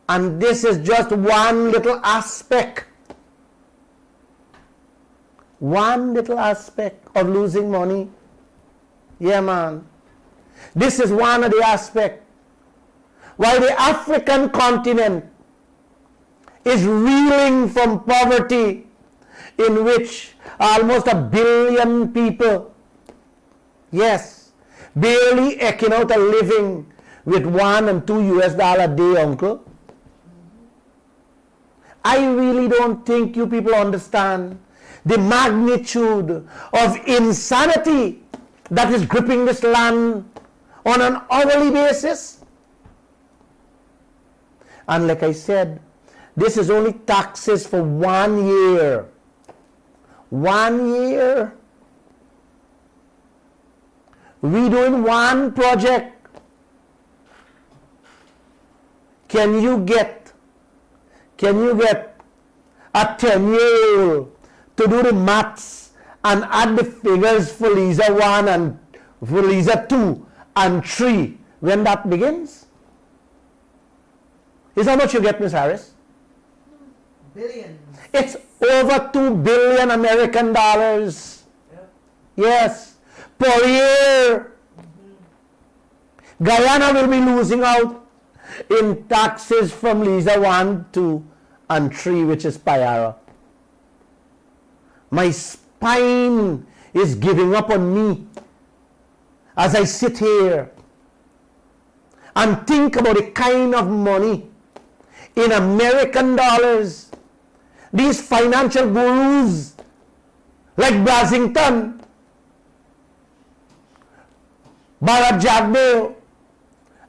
Speaker 2: And this is just one little aspect. One little aspect of losing money. Yeah, man. This is one of the aspects. While the African continent is reeling from poverty, in which almost 1 billion people, yes, barely eking out a living with $1 and $2 a day, uncle. I really don't think you people understand the magnitude of insanity that is gripping this land on an hourly basis. And like I said, this is only taxes for 1 year. 1 year. We doing one project. Can you get a 10-year-old to do the maths and add the figures for Lisa 1 and for Lisa 2 and 3 when that begins? Is how much you get, Miss Harris?
Speaker 3: Billions.
Speaker 2: It's over 2 billion American dollars.
Speaker 3: Yep.
Speaker 2: Yes, per year. Guyana will be losing out in taxes from Lisa 1, 2, and 3, which is Payara. My spine is giving up on me as I sit here and think about the kind of money in American dollars these financial gurus like Brasington, Bharat Jagdeo,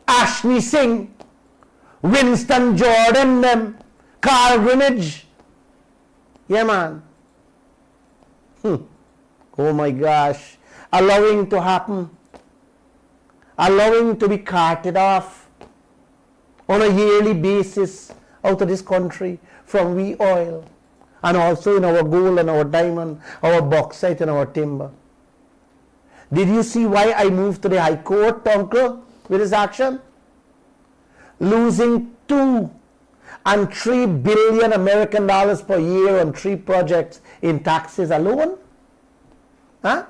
Speaker 2: Ashni Singh, Winston Jordan, them, Carl Greenidge. Yeah, man. Oh my gosh. Allowing to happen. Allowing to be carted off on a yearly basis out of this country from we oil, and also in our gold and our diamond, our bauxite and our timber. Did you see why I moved to the High Court, uncle, with this action? Losing 2 and 3 billion American dollars per year on 3 projects in taxes alone? Huh?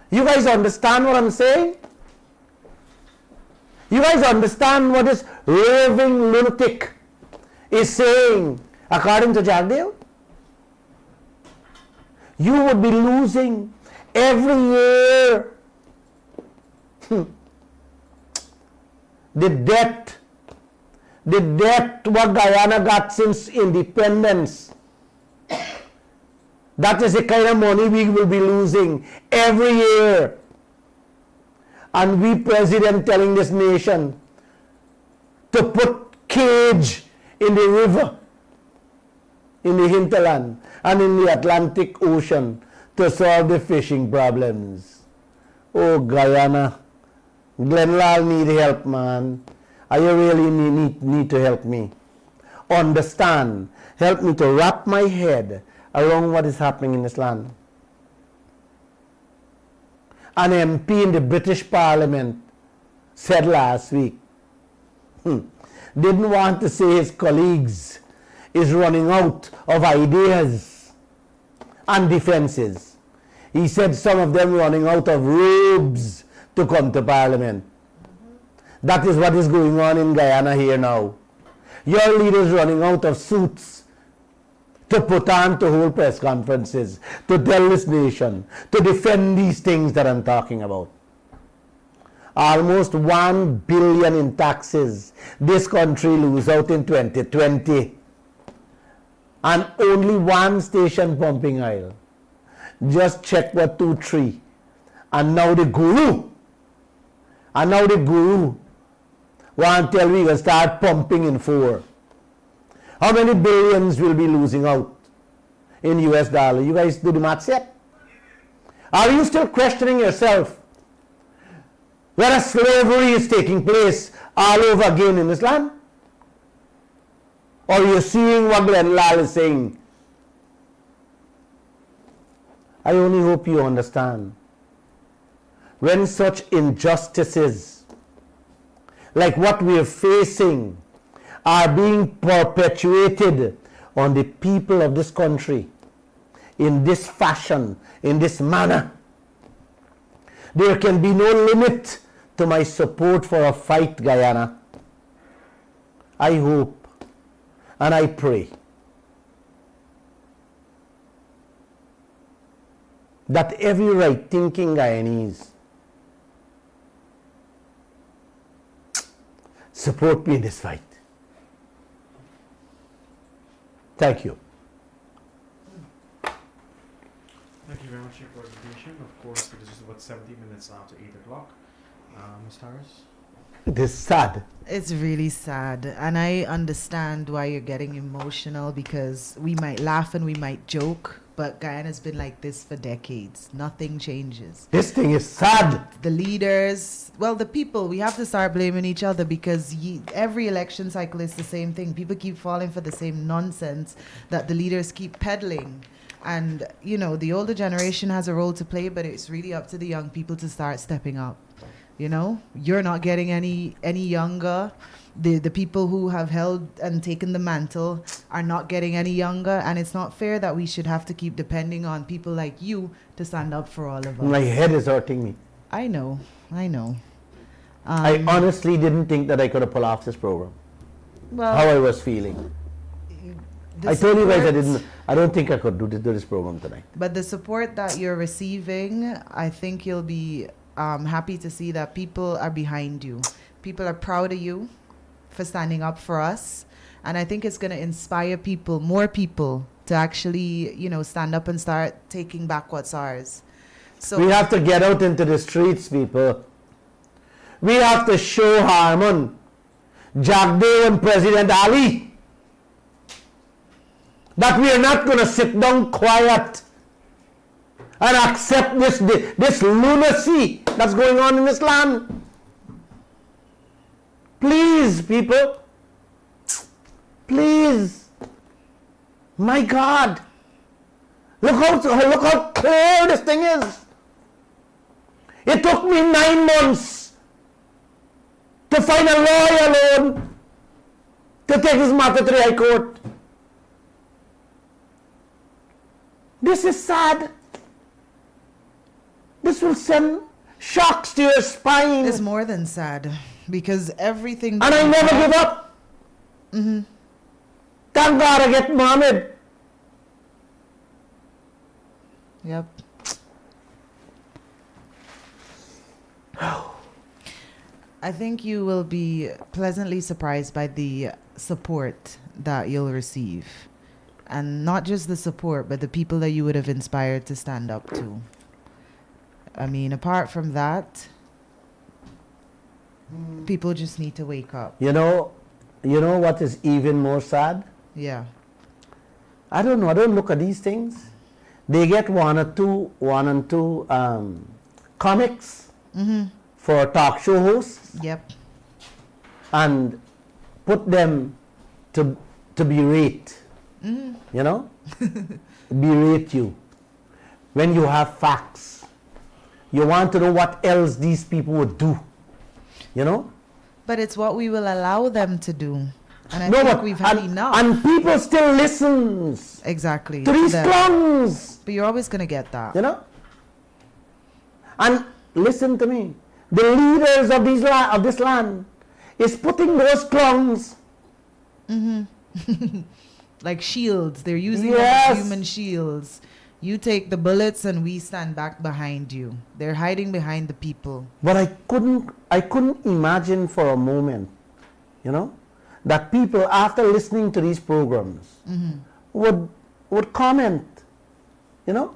Speaker 2: You guys understand what I'm saying? You guys understand what this raving lunatic is saying according to Jagdeo? You would be losing every year the debt what Guyana got since independence. That is the kind of money we will be losing every year. And we president telling this nation to put cage in the river, in the hinterland, and in the Atlantic Ocean to solve the fishing problems. Oh, Guyana, Glenn Lall need help, man. I really need to help me. Understand, help me to wrap my head around what is happening in this land. An MP in the British Parliament said last week, didn't want to say his colleagues is running out of ideas and defenses. He said some of them running out of robes to come to Parliament. That is what is going on in Guyana here now. Your leaders running out of suits to put on to hold press conferences, to tell this nation, to defend these things that I'm talking about. Almost 1 billion in taxes this country lose out in 2020. And only 1 station pumping oil. Just check what 2, 3. And now the guru want to tell me to start pumping in 4. How many billions will be losing out in US dollar? You guys do the maths yet? Are you still questioning yourself whether slavery is taking place all over again in this land? Or you're seeing what Lall is saying? I only hope you understand. When such injustices like what we are facing are being perpetuated on the people of this country in this fashion, in this manner, there can be no limit to my support for a fight, Guyana. I hope and I pray that every right-thinking Guyanese support me in this fight. Thank you.
Speaker 1: Thank you very much for your presentation. Of course, it is just about 70 minutes after 8 o'clock. Ms. Harris?
Speaker 2: It is sad.
Speaker 3: It's really sad. And I understand why you're getting emotional, because we might laugh and we might joke, but Guyana's been like this for decades. Nothing changes.
Speaker 2: This thing is sad.
Speaker 3: The leaders, well, the people, we have to start blaming each other, because every election cycle is the same thing. People keep falling for the same nonsense that the leaders keep peddling. And, you know, the older generation has a role to play, but it's really up to the young people to start stepping up. You know, you're not getting any younger. The people who have held and taken the mantle are not getting any younger, and it's not fair that we should have to keep depending on people like you to stand up for all of us.
Speaker 2: My head is hurting me.
Speaker 3: I know.
Speaker 2: I honestly didn't think that I could have pulled off this program.
Speaker 3: Well,
Speaker 2: How I was feeling. I told you guys I don't think I could do this program tonight.
Speaker 3: But the support that you're receiving, I think you'll be happy to see that people are behind you. People are proud of you for standing up for us. And I think it's going to inspire people, more people, to actually, you know, stand up and start taking back what's ours. So
Speaker 2: We have to get out into the streets, people. We have to show Harmon, Jagdev and President Ali that we are not going to sit down quiet and accept this lunacy that's going on in this land. Please, people. Please. My God. Look how clear this thing is. It took me 9 months to find a lawyer alone to take this matter to the High Court. This is sad. This will send shocks to your spine.
Speaker 3: it's more than sad, because everything.
Speaker 2: And I never give up.
Speaker 3: Mm-hmm.
Speaker 2: Thank God I get Mohammed.
Speaker 3: Yep. I think you will be pleasantly surprised by the support that you'll receive. And not just the support, but the people that you would have inspired to stand up to. I mean, apart from that, people just need to wake up.
Speaker 2: You know what is even more sad?
Speaker 3: Yeah.
Speaker 2: I don't know. I don't look at these things. They get one and two comics for talk show hosts
Speaker 3: Yep.
Speaker 2: and put them to berate. You know? Berate you. When you have facts. You want to know what else these people would do. You know?
Speaker 3: But it's what we will allow them to do. And I
Speaker 2: No,
Speaker 3: think
Speaker 2: but-
Speaker 3: we've had
Speaker 2: and,
Speaker 3: enough.
Speaker 2: And people still listens
Speaker 3: Exactly.
Speaker 2: to these
Speaker 3: Them.
Speaker 2: clowns.
Speaker 3: But you're always going to get that.
Speaker 2: You know? And listen to me. The leaders of this land is putting those clowns.
Speaker 3: Like shields. They're using them
Speaker 2: Yes.
Speaker 3: as human shields. You take the bullets and we stand back behind you. They're hiding behind the people.
Speaker 2: But I couldn't imagine for a moment, you know, that people after listening to these programs would comment, you know,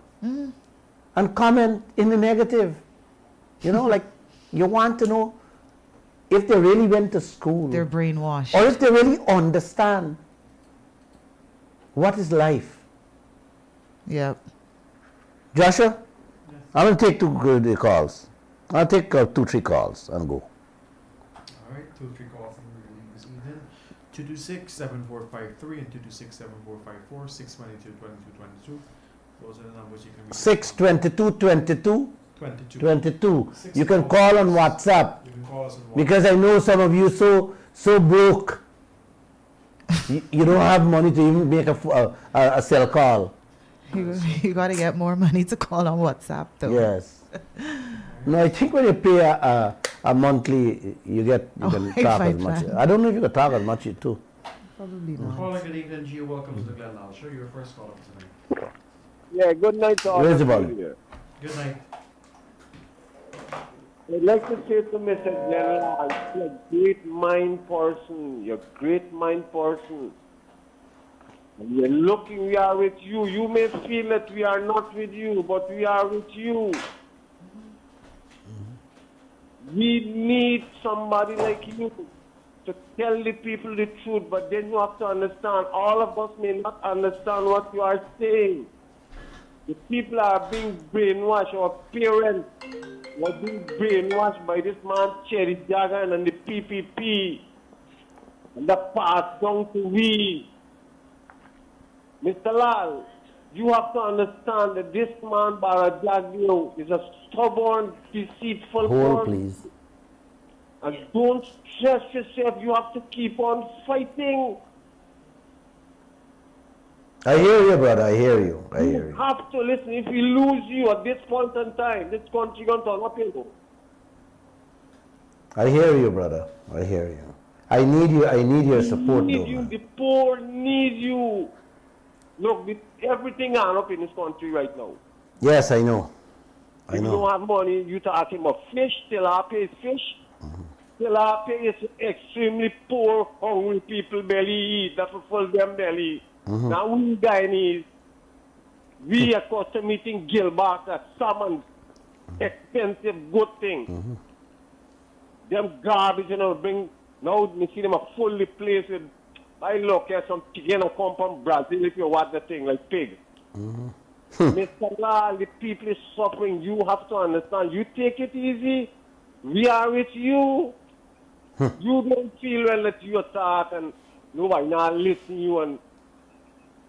Speaker 2: and comment in the negative. You know, like you want to know if they really went to school
Speaker 3: They're brainwashed.
Speaker 2: or if they really understand What is life?
Speaker 3: Yep.
Speaker 2: Joshua, I will take two calls. I'll take 2-3 calls and go.
Speaker 1: All right, 2-3 calls from this evening. 226-7453 and 226-7454, 622-2222. Those are the numbers you can reach.
Speaker 2: 622-22. 22. You can
Speaker 1: calls.
Speaker 2: call on WhatsApp.
Speaker 1: You can call us on WhatsApp.
Speaker 2: Because I know some of you so broke. you don't have money to even make a cell call.
Speaker 3: You got to get more money to call on WhatsApp, though.
Speaker 2: Yes. No, I think when you pay a monthly, you can talk as much.
Speaker 3: plan.
Speaker 2: I don't know if you can talk as much too.
Speaker 3: Probably not.
Speaker 1: Caller, good evening, Gio. Welcome to the Glen Lall Show. You're first caller for tonight.
Speaker 5: Yeah, good night to all
Speaker 2: Where's
Speaker 5: of
Speaker 2: the
Speaker 5: you
Speaker 2: ball?
Speaker 5: here.
Speaker 1: Good night.
Speaker 5: I'd like to say to Mr. General, you're a great mind person. You're a great mind person. And we're looking, we are with you. You may feel that we are not with you, but we are with you. We need somebody like you to tell the people the truth, but then you have to understand, all of us may not understand what you are saying. The people are being brainwashed, our parents were being brainwashed by this man, Cherry Jagan, and the PPP. And that passed down to we. Mr. Lall, you have to understand that this man, Barajagio, is a stubborn, deceitful
Speaker 2: Hold,
Speaker 5: person.
Speaker 2: please.
Speaker 5: And don't stress yourself. You have to keep on fighting.
Speaker 2: I hear you, brother. I hear you. I hear
Speaker 5: You
Speaker 2: you.
Speaker 5: have to listen. If we lose you at this point in time, this country going to turn uphill.
Speaker 2: I hear you, brother. I hear you. I need you. I need your support,
Speaker 5: Need
Speaker 2: though,
Speaker 5: you.
Speaker 2: man.
Speaker 5: The poor need you. Look, everything on up in this country right now.
Speaker 2: Yes, I know. I
Speaker 5: If you
Speaker 2: know.
Speaker 5: don't have money, you talking about fish. Tilapia is fish. Tilapia is extremely poor, hungry people belly eat. That will fill them belly. Now we Guyanese, we are custom eating gilbert, salmon, expensive, good thing. Them garbage, bring, now you see them are fully placed with, I look at some chicken that come from Brazil if you watch the thing, like pig. Mr. Lall, the people is suffering. You have to understand. You take it easy. We are with you. You don't feel well that you attack and nobody not listen to you and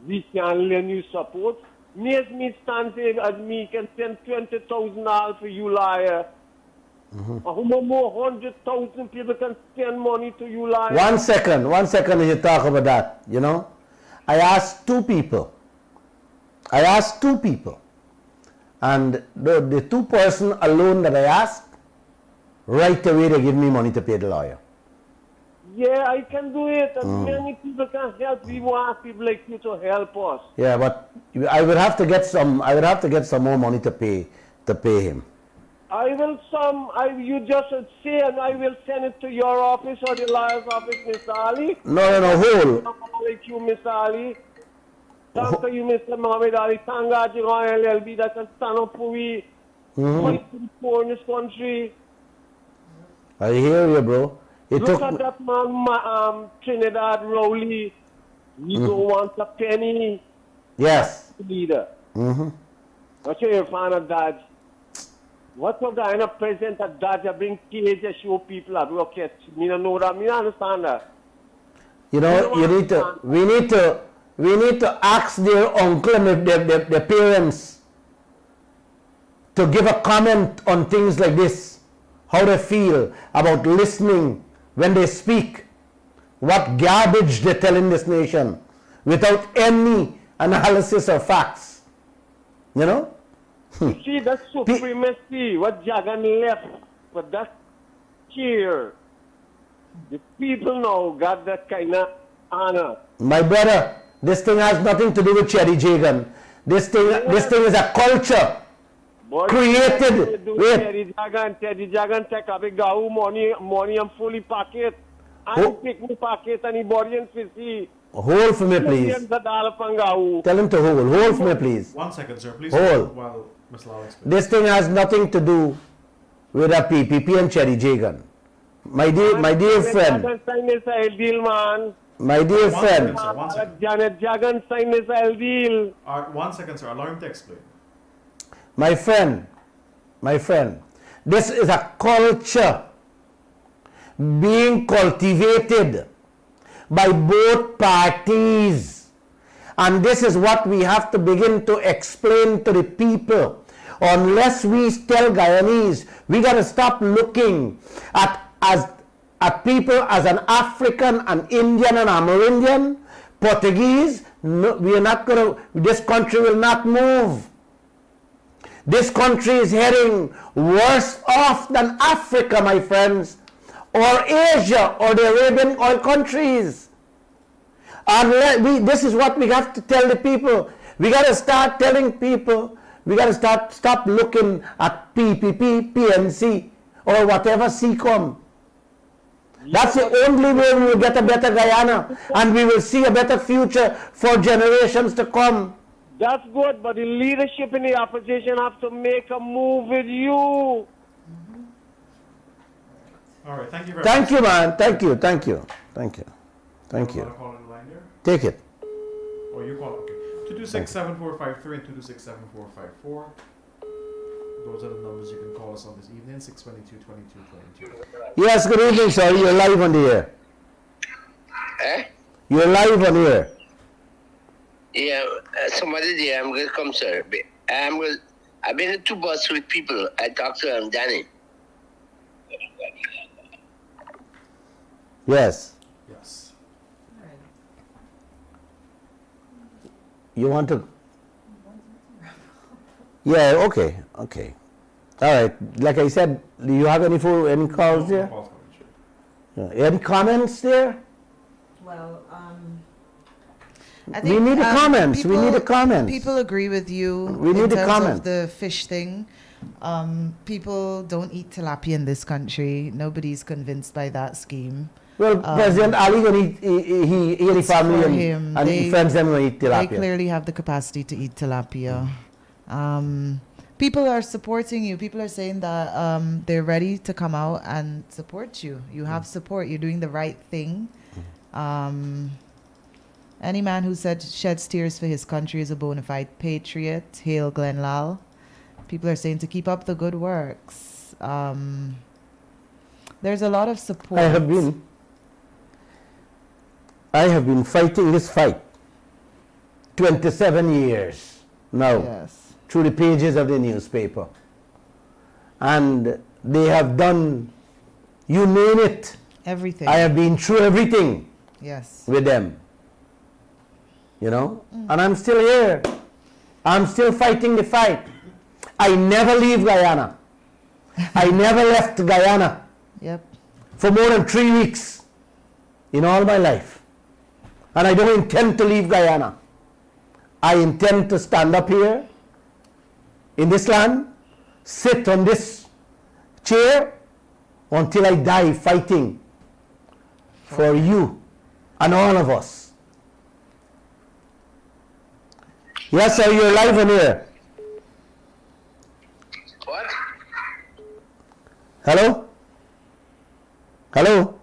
Speaker 5: we can lend you support. Make me stand there and me can send $20,000 for you, liar. How more 100,000 people can spend money to you, liar?
Speaker 2: 1 second. 1 second as you talk about that, I asked two people. And the two person alone that I asked, right away they give me money to pay the lawyer.
Speaker 5: Yeah, I can do it. And many people can help. We want people like you to help us.
Speaker 2: Yeah, but I would have to get some more money to pay him.
Speaker 5: You just say and I will send it to your office or the lawyer's office, Mr. Ali.
Speaker 2: No, hold.
Speaker 5: Thank you, Mr. Ali. Thank you, Mr. Mohammed Ali. Thank God you are LLB that can stand up for we. Fight for the poor in this country.
Speaker 2: I hear you, bro.
Speaker 5: Look at that man, Trinidad Rowley. He don't want a penny.
Speaker 2: Yes.
Speaker 5: Leader. What's your fan of Dodge? What's the kind of president of Dodge that bring kids to show people at rockets? Me don't know that. Me don't understand that.
Speaker 2: We need to ask their uncle and their parents to give a comment on things like this. How they feel about listening when they speak. What garbage they tell in this nation without any analysis or facts.
Speaker 5: You see, that's supremacy. What Jagan left for that chair. The people now got that kind of honor.
Speaker 2: My brother, this thing has nothing to do with Cherry Jagan. This thing is a culture.
Speaker 5: Boy,
Speaker 2: created with
Speaker 5: Teddy Jagan take a big gau money and fully pocket. I pick me pocket and he body and see.
Speaker 2: Hold for me, please. Tell him to hold. Hold for me, please.
Speaker 1: 1 second, sir. Please
Speaker 2: Hold.
Speaker 1: while Ms. Lall explains.
Speaker 2: This thing has nothing to do with a PPP and Cherry Jagan. My dear friend.
Speaker 5: Deal, man.
Speaker 2: My dear
Speaker 1: One
Speaker 2: friend.
Speaker 1: second, sir. 1 second.
Speaker 5: Janet Jagan signed this deal.
Speaker 1: 1 second, sir. Allow him to explain.
Speaker 2: My friend, this is a culture being cultivated by both parties. And this is what we have to begin to explain to the people. Unless we tell Guyanese, we got to stop looking at people as an African, an Indian, and Amerindian, Portuguese. No, we are not going to, this country will not move. This country is heading worse off than Africa, my friends, or Asia, or the Arabian oil countries. And this is what we have to tell the people. We got to start telling people, we got to stop looking at PPP, PNC, or whatever CCOM. That's the only way we will get a better Guyana, and we will see a better future for generations to come.
Speaker 5: That's good, but the leadership in the opposition have to make a move with you.
Speaker 1: All right. Thank you very much.
Speaker 2: Thank you, man. Thank you.
Speaker 1: You want to call in the line there?
Speaker 2: Take it.
Speaker 1: Or you call? Okay. 226-7453 and 226-7454. Those are the numbers you can call us on this evening. 622-2222.
Speaker 2: Yes, good evening, sir. You're live on the air. You're live on the air.
Speaker 6: Yeah, somebody there, I'm going to come, sir. I've been in 2 buses with people. I talked to Danny.
Speaker 2: Yes.
Speaker 1: Yes.
Speaker 2: You want to? Yeah, okay. All right. Like I said, do you have any calls there? Yeah. Any comments there?
Speaker 3: Well,
Speaker 2: We need the comments. We need the comments.
Speaker 3: People agree with you.
Speaker 2: We need
Speaker 3: in
Speaker 2: the
Speaker 3: terms
Speaker 2: comments.
Speaker 3: of the fish thing. People don't eat tilapia in this country. Nobody's convinced by that scheme.
Speaker 2: Well, President Ali gonna eat, he the family
Speaker 3: for
Speaker 2: and,
Speaker 3: him.
Speaker 2: and friends them gonna eat
Speaker 3: They
Speaker 2: tilapia.
Speaker 3: clearly have the capacity to eat tilapia. People are supporting you. People are saying that they're ready to come out and support you. You have support. You're doing the right thing. Any man who sheds tears for his country is a bona fide patriot. Hail Glenn Lall. People are saying to keep up the good works. There's a lot of support.
Speaker 2: I have been fighting this fight 27 years now.
Speaker 3: Yes.
Speaker 2: Through the pages of the newspaper. And they have done, you name it.
Speaker 3: Everything.
Speaker 2: I have been through everything
Speaker 3: Yes.
Speaker 2: with them. You know? And I'm still here. I'm still fighting the fight. I never leave Guyana. I never left Guyana
Speaker 3: Yep.
Speaker 2: for more than 3 weeks in all my life. And I don't intend to leave Guyana. I intend to stand up here in this land, sit on this chair until I die fighting for you and all of us. Yes, sir, you're live on here.
Speaker 6: What?
Speaker 2: Hello? Hello?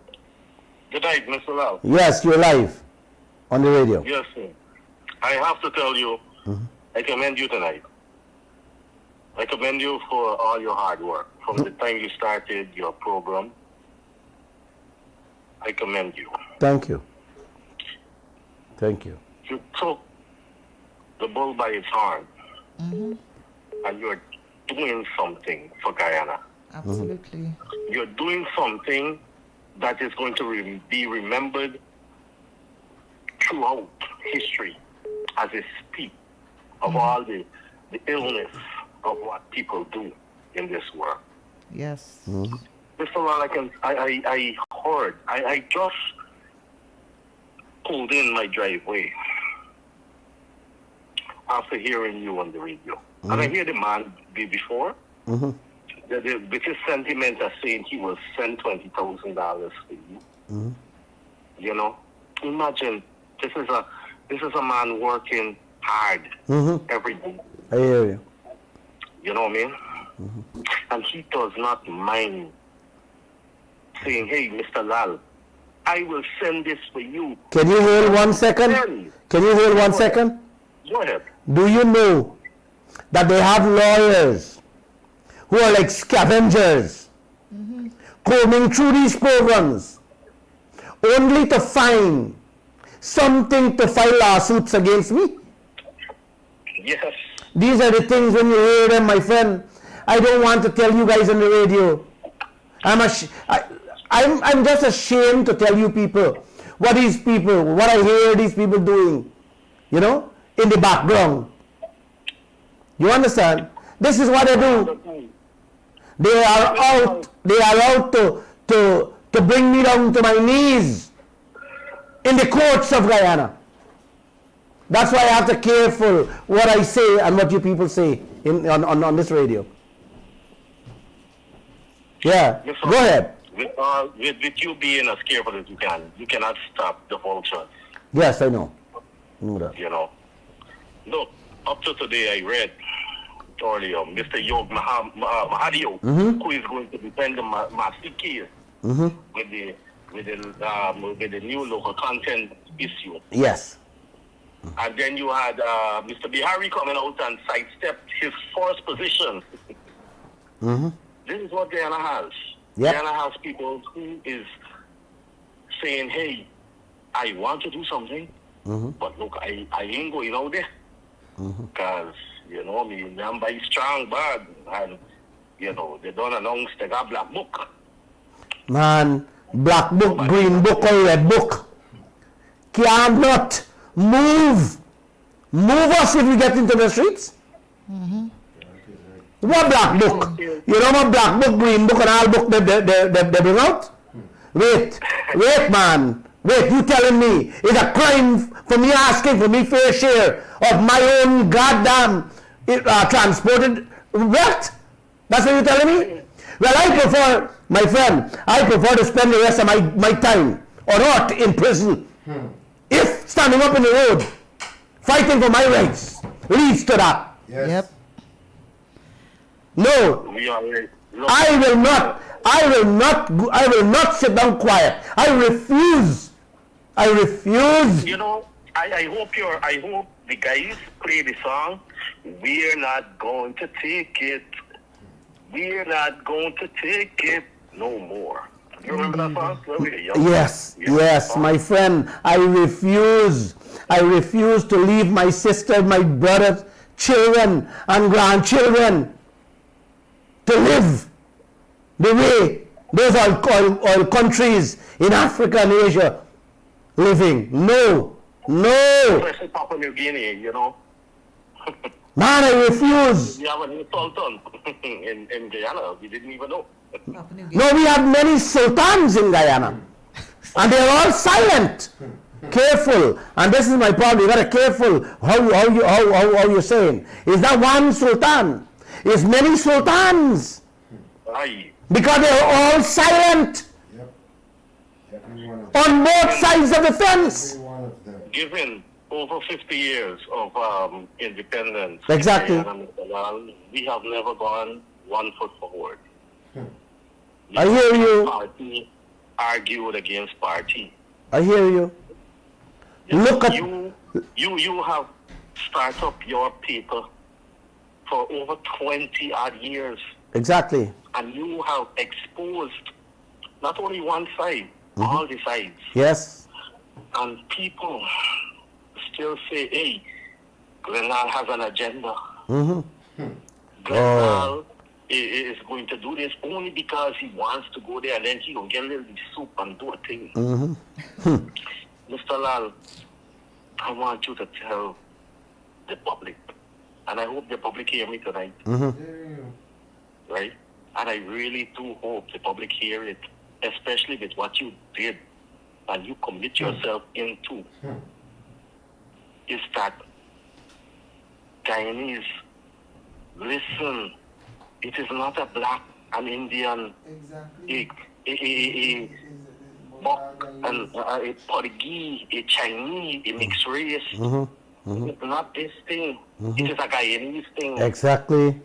Speaker 7: Good night, Mr. Lall.
Speaker 2: Yes, you're live on the radio.
Speaker 7: Yes, sir. I have to tell you, I commend you tonight. I commend you for all your hard work. From the time you started your program, I commend you.
Speaker 2: Thank you. Thank you.
Speaker 7: You took the bull by its horn, and you're doing something for Guyana.
Speaker 3: Absolutely.
Speaker 7: You're doing something that is going to be remembered throughout history as a speak of all the illness of what people do in this world.
Speaker 3: Yes.
Speaker 7: Mr. Lall, I heard, I just pulled in my driveway after hearing you on the radio. And I hear the man before. With his sentiment as saying he will send $20,000 for you. You know, imagine this is a man working hard every day.
Speaker 2: I hear you.
Speaker 7: You know what I mean? And he does not mind saying, "Hey, Mr. Lall, I will send this for you.
Speaker 2: Can you hold 1 second? Can you hold 1 second?
Speaker 7: Go ahead.
Speaker 2: Do you know that they have lawyers who are like scavengers combing through these programs only to find something to file lawsuits against me?
Speaker 7: Yes.
Speaker 2: These are the things when you hear them, my friend. I don't want to tell you guys on the radio. I'm just ashamed to tell you people what I hear these people doing, in the background. You understand? This is what they do. They are out to bring me down to my knees in the courts of Guyana. That's why I have to be careful what I say and what you people say on this radio. Yeah,
Speaker 7: Listen,
Speaker 2: go ahead.
Speaker 7: With you being as careful as you cannot stop the vultures.
Speaker 2: Yes, I know. That.
Speaker 7: Look, up to today I read earlier Mr. Yog Mahadio, who is going to defend the master case with the new local content issue.
Speaker 2: Yes.
Speaker 7: And then you had Mr. Bihari coming out and sidestepped his first position. This is what Guyana has.
Speaker 2: Yep.
Speaker 7: Guyana has people who is saying, hey, I want to do something, but look, I ain't going out there. Because, me number is strong, bad, and, they don't announce they got black book.
Speaker 2: Man, black book, green book, or red book cannot move us if we get into the streets. What black book? You know what black book, green book, and all book they bring out? Wait, man. Wait, you telling me it's a crime for me asking for me fair share of my own goddamn transported wealth? That's what you're telling me? Well, I prefer, my friend, to spend the rest of my time or not in prison. If standing up in the road, fighting for my rights, leads to that.
Speaker 1: Yes.
Speaker 3: Yep.
Speaker 2: No, I will not sit down quiet. I refuse.
Speaker 7: I hope the guys play the song, We're Not Going to Take It. We're not going to take it no more. You remember that song?
Speaker 2: Yes, my friend. I refuse to leave my sister, my brothers, children, and grandchildren to live the way those oil countries in Africa and Asia living. No.
Speaker 7: Especially Papua New Guinea,
Speaker 2: Man, I refuse.
Speaker 7: We have a new sultan in Guyana. We didn't even know.
Speaker 2: No, we have many sultans in Guyana. And they're all silent. Careful. And this is my problem. You gotta careful how you're saying. It's not one sultan. It's many sultans.
Speaker 7: Aye.
Speaker 2: Because they're all silent. On both sides of the fence.
Speaker 7: Given over 50 years of independence,
Speaker 2: exactly,
Speaker 7: we have never gone 1 foot forward.
Speaker 2: I hear you.
Speaker 7: Party argued against party.
Speaker 2: I hear you. Look at
Speaker 7: you have started up your paper for over 20 odd years.
Speaker 2: Exactly.
Speaker 7: And you have exposed not only one side, all the sides.
Speaker 2: Yes.
Speaker 7: And people still say, hey, Lall has an agenda. Lall is going to do this only because he wants to go there and then he will get a little soup and do a thing. Mr. Lall, I want you to tell the public, and I hope the public hear me tonight. Right? And I really do hope the public hear it, especially with what you did and you commit yourself into, is that Guyanese, listen, it is not a black, an Indian, a Bok, a Portuguese, a Chinese, a mixed race. It's not this thing. It is a Guyanese thing.
Speaker 2: Exactly.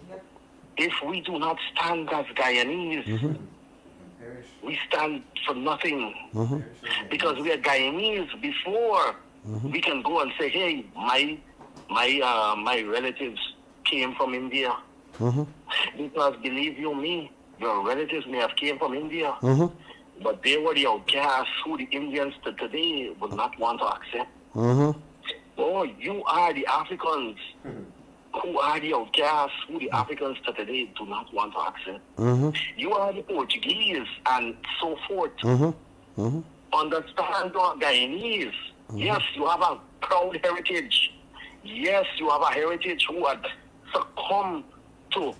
Speaker 7: If we do not stand as Guyanese, we stand for nothing. Because we are Guyanese before we can go and say, hey, my relatives came from India. Because believe you me, your relatives may have came from India, but they were the outcasts who the Indians today would not want to accept. Oh, you are the Africans who are the outcasts who the Africans today do not want to accept. You are the Portuguese and so forth. Understand your Guyanese. Yes, you have a proud heritage. Yes, you have a heritage who had succumbed to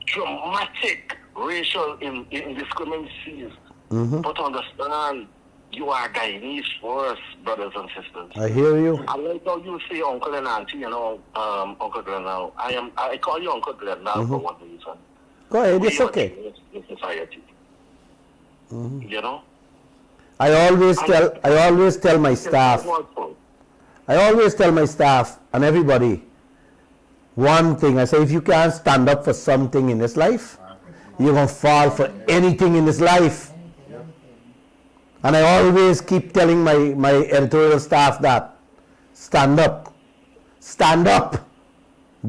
Speaker 7: dramatic racial indiscriminacies. But understand, you are Guyanese first, brothers and sisters.
Speaker 2: I hear you.
Speaker 7: I like how you say uncle and auntie, Uncle Glenn. I call you Uncle Glenn now for one reason.
Speaker 2: Go ahead, it's okay.
Speaker 7: In society. You know?
Speaker 2: I always tell my staff and everybody one thing. I say, if you can't stand up for something in this life, you're going to fall for anything in this life. And I always keep telling my editorial staff that, stand up,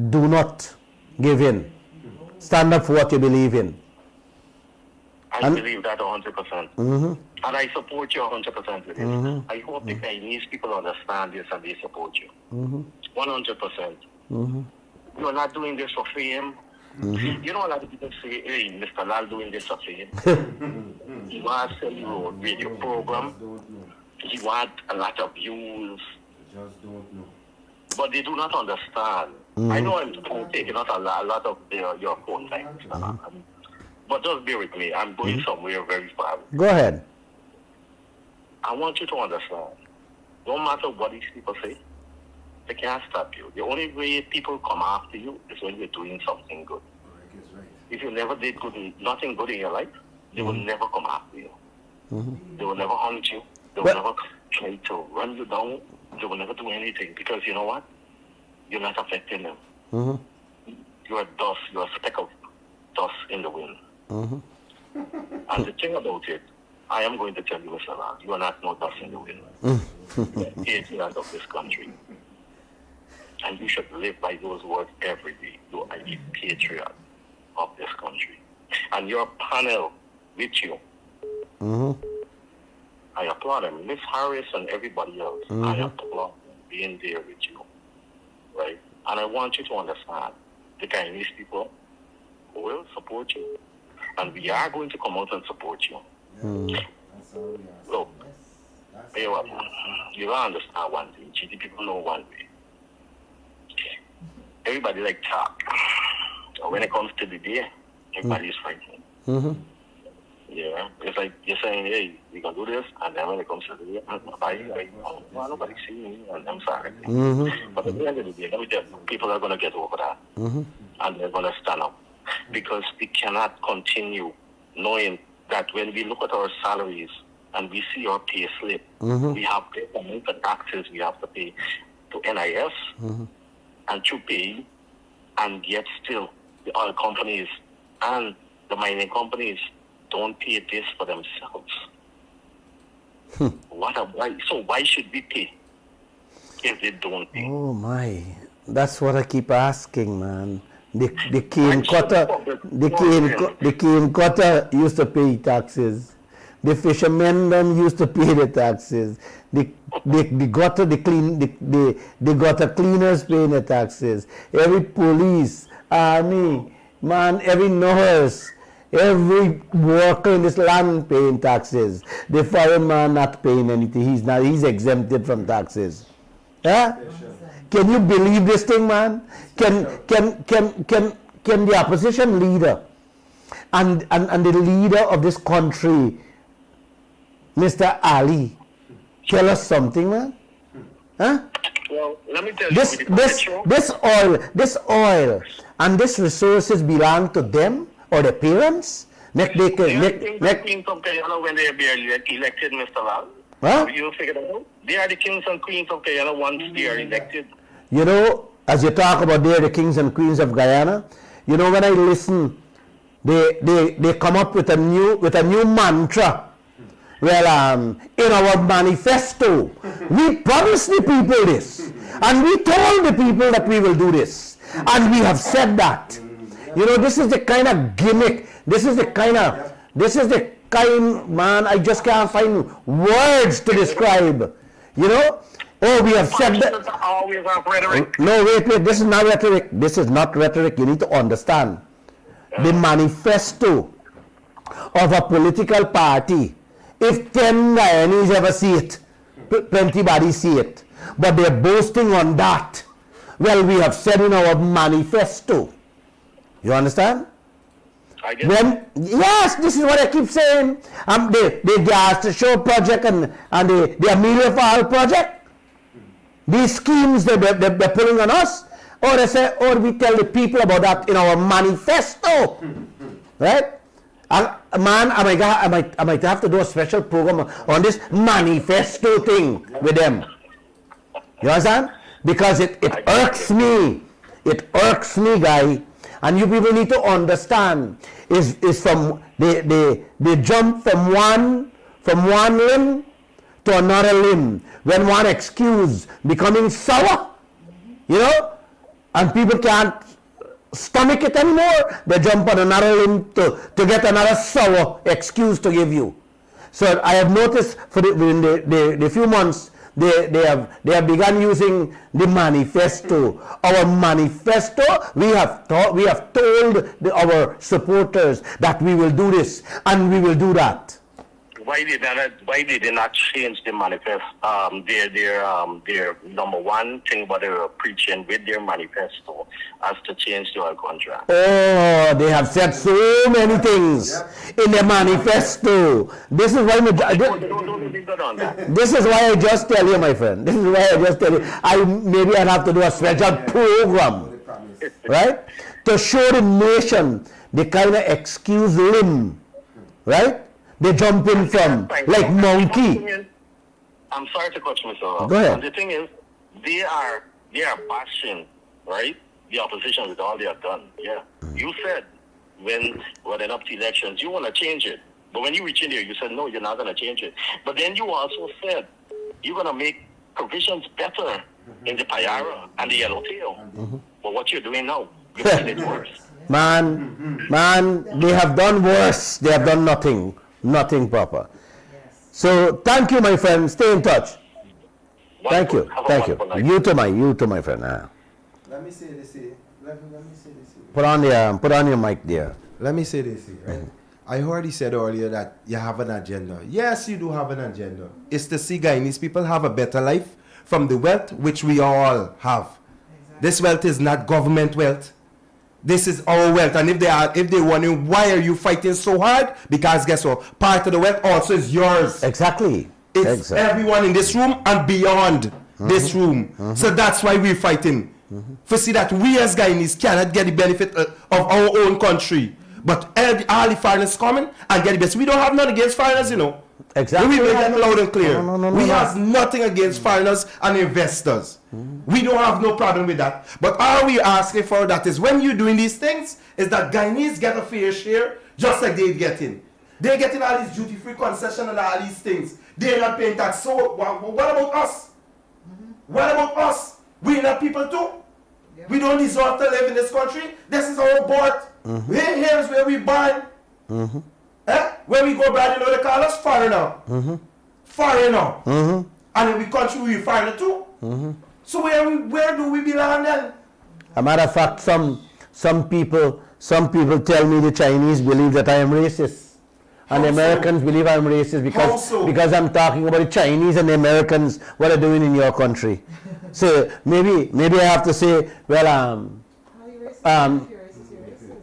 Speaker 2: do not give in, stand up for what you believe in.
Speaker 7: I believe that 100%. And I support you 100% with it. I hope the Chinese people understand this and they support you. 100%. You're not doing this for fame. You know, a lot of people say, hey, Mr. Lall doing this for fame. He wants to sell you a radio program. He wants a lot of views. But they do not understand. I know I'm taking out a lot of your phone time. But just bear with me. I'm going somewhere very far.
Speaker 2: Go ahead.
Speaker 7: I want you to understand. No matter what these people say, they can't stop you. The only way people come after you is when you're doing something good. If you never did nothing good in your life, they will never come after you. They will never hunt you. They will never try to run you down. They will never do anything because you know what? You're not affecting them. You're dust. You're a speck of dust in the wind. And the thing about it, I am going to tell you, Mr. Lall, you are not no dust in the wind. You are patriot of this country. And you should live by those words every day. You are a patriot of this country. And your panel with you, I applaud them. Miss Harris and everybody else, I applaud them being there with you. Right? And I want you to understand, the Chinese people will support you. And we are going to come out and support you. Look, you don't understand one thing. GD people know one thing. Everybody like talk. When it comes to the day, everybody's fighting. Yeah, it's like you're saying, hey, we can do this, and then when it comes to the day, nobody see me, and I'm sorry. But at the end of the day, let me tell you, people are going to get over that, and they're going to stand up. Because we cannot continue knowing that when we look at our salaries and we see our pay slip, we have the taxes we have to pay to NIS and to pay, and yet still the oil companies and the mining companies don't pay this for themselves. So why should we pay if they don't pay?
Speaker 2: Oh my, that's what I keep asking, man. The cane cutter used to pay taxes. The fishermen them used to pay the taxes. The gutter cleaners paying the taxes. Every police, army, man, every nurse, every worker in this land paying taxes. The fireman not paying anything. He's exempted from taxes. Huh? Can you believe this thing, man? Can the opposition leader and the leader of this country, Mr. Ali, tell us something, man? Huh?
Speaker 7: Well, let me tell you,
Speaker 2: this oil and this resources belong to them or the parents?
Speaker 7: Kings of Guyana when they are elected, Mr. Lall.
Speaker 2: Huh?
Speaker 7: You figure that out? They are the kings and queens of Guyana once they are elected.
Speaker 2: You know, as you talk about they're the kings and queens of Guyana, you know, when I listen they come up with a new mantra. Well, in our manifesto, we promised the people this, and we told the people that we will do this, and we have said that. You know, this is the kind of gimmick. This is the kind, man, I just can't find words to describe. You know, oh, we have said that.
Speaker 7: Always have rhetoric.
Speaker 2: No, wait, this is not rhetoric. This is not rhetoric. You need to understand. The manifesto of a political party, if 10 Guyanese ever see it, plenty bodies see it, but they're boasting on that. Well, we have said in our manifesto. You understand?
Speaker 7: I get
Speaker 2: Yes, this is what I keep saying. The gas to show project and the Amelia Fall project, these schemes they're pulling on us, or they say, or we tell the people about that in our manifesto, right? And man, I might have to do a special program on this manifesto thing with them. You understand? Because it irks me. It irks me, guy. And you people need to understand is from they jump from one limb to another limb. When one excuse becoming sour, you know, and people can't stomach it anymore, they jump on another limb to get another sour excuse to give you. So I have noticed in the few months they have begun using the manifesto. Our manifesto, we have told our supporters that we will do this and we will do that.
Speaker 7: Why did they not change the manifesto? Their number one thing what they were preaching with their manifesto as to change the oil contract.
Speaker 2: Oh, they have said so many things in their manifesto. This is why this is why I just tell you, my friend. This is why I just tell you. Maybe I'll have to do a special program, right, to show the nation the kind of excuse limb, right? They jump in from like monkey.
Speaker 7: I'm sorry to cut you, Mr.
Speaker 2: Go ahead.
Speaker 7: And the thing is, they are bashing, right, the opposition with all they have done. Yeah. You said when they're up to elections, you want to change it. But when you reach in there, you said, no, you're not going to change it. But then you also said you're going to make provisions better in the Payara and the Yellowtail. But what you're doing now, you're making it worse.
Speaker 2: Man, they have done worse. They have done nothing proper. So thank you, my friend. Stay in touch. Thank you. You too, my friend.
Speaker 8: Let me say this here. Let me say this here.
Speaker 2: Put on your mic there.
Speaker 8: Let me say this here, right? I already said earlier that you have an agenda. Yes, you do have an agenda. It's to see Guyanese people have a better life from the wealth which we all have. Exactly. This wealth is not government wealth. This is our wealth. And if they wondering why are you fighting so hard, because guess what? Part of the wealth also is yours.
Speaker 2: Exactly.
Speaker 8: It's everyone in this room and beyond this room. So that's why we're fighting. For see that we as Guyanese cannot get the benefit of our own country. But all the foreigners coming and get the best. We don't have nothing against foreigners, you know.
Speaker 2: Exactly.
Speaker 8: We will get loud and clear. We
Speaker 2: No.
Speaker 8: have nothing against foreigners and investors. We don't have no problem with that. But all we asking for that is when you're doing these things, is that Guyanese get a fair share, just like they're getting. They're getting all these duty-free concession and all these things. They're not paying tax. So what about us? What about us? We're not people too. We don't deserve to live in this country. This is our birth. Here is where we born. When we go abroad, you know they call us foreigner. Foreigner. And in we country, we foreigner too. So where do we belong then?
Speaker 2: A matter of fact, some people tell me the Chinese believe that I am racist. And the Americans believe I'm racist because I'm talking about the Chinese and the Americans, what are doing in your country. So maybe I have to say, well,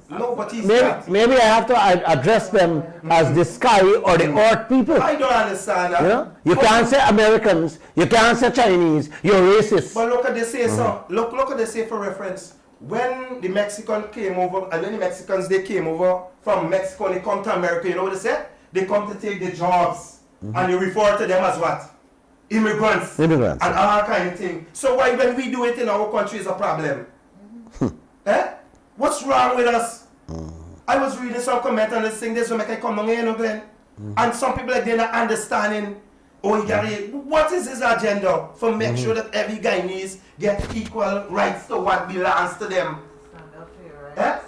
Speaker 8: no, but
Speaker 2: maybe I have to address them as the sky or the earth people.
Speaker 8: I don't understand that.
Speaker 2: You know? You can't say Americans, you can't say Chinese, you're racist.
Speaker 8: But look at this say look at this say for reference. When the Mexicans came over, and when the Mexicans they came over from Mexico and they come to America, you know what they said? They come to take the jobs. And you refer to them as what? Immigrants. And all kind of thing. So why when we do it in our country is a problem? What's wrong with us? I was reading some comment on this thing, this will make I come down here, you know, Glenn. And some people like they're not understanding, oh, you gotta, what is his agenda for make sure that every Guyanese get equal rights to what belongs to them.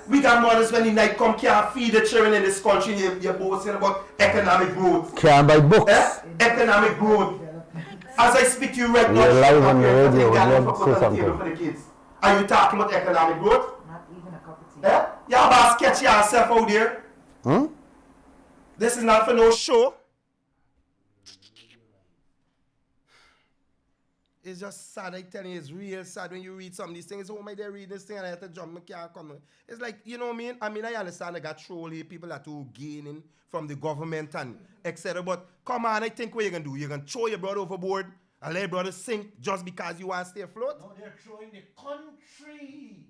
Speaker 8: We got mothers when the night come can't feed the children in this country. You're boasting about economic growth.
Speaker 2: Can't buy books.
Speaker 8: Economic growth. As I speak to you right now,
Speaker 2: You're live on the radio.
Speaker 8: for the kids. Are you talking about economic growth?
Speaker 3: Not even a cup of tea.
Speaker 8: Y'all about sketch yourself out there. This is not for no show. It's just sad. I tell you, it's real sad when you read some of these things. Oh, my, they read this thing and I have to jump. I can't come. It's like, you know what I mean? I mean, I understand I got trolly people that are gaining from the government and etc. But come on, I think what you're going to do? You're going to throw your brother overboard and let your brother sink just because you want to stay afloat?
Speaker 9: No, they're throwing the country.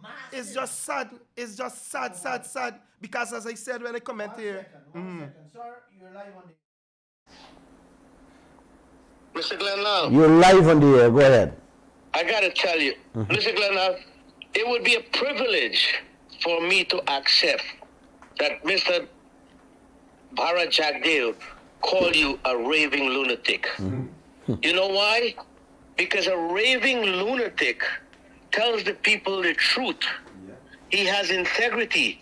Speaker 9: Massive.
Speaker 8: It's just sad. It's just sad, sad. Because as I said when I comment here.
Speaker 9: One second. Sir, you're live on the...
Speaker 6: Mr. Glenn,
Speaker 2: You're live on the air. Go ahead.
Speaker 6: I gotta tell you, Mr. Glenn, it would be a privilege for me to accept that Mr. Bharat Jagdeo called you a raving lunatic. You know why? Because a raving lunatic tells the people the truth. He has integrity.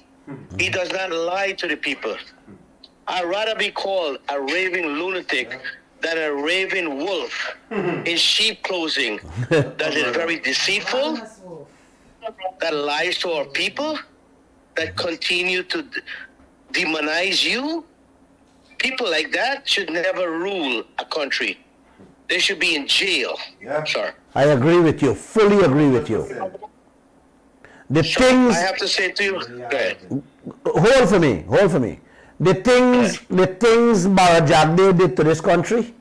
Speaker 6: He does not lie to the people. I'd rather be called a raving lunatic than a raving wolf in sheep clothing that is very deceitful, that lies to our people, that continue to demonize you. People like that should never rule a country. They should be in jail, sir.
Speaker 2: I agree with you. Fully agree with you. The things...
Speaker 6: I have to say to you, go ahead.
Speaker 2: Hold for me. The things Bharat Jagdeo did to this country,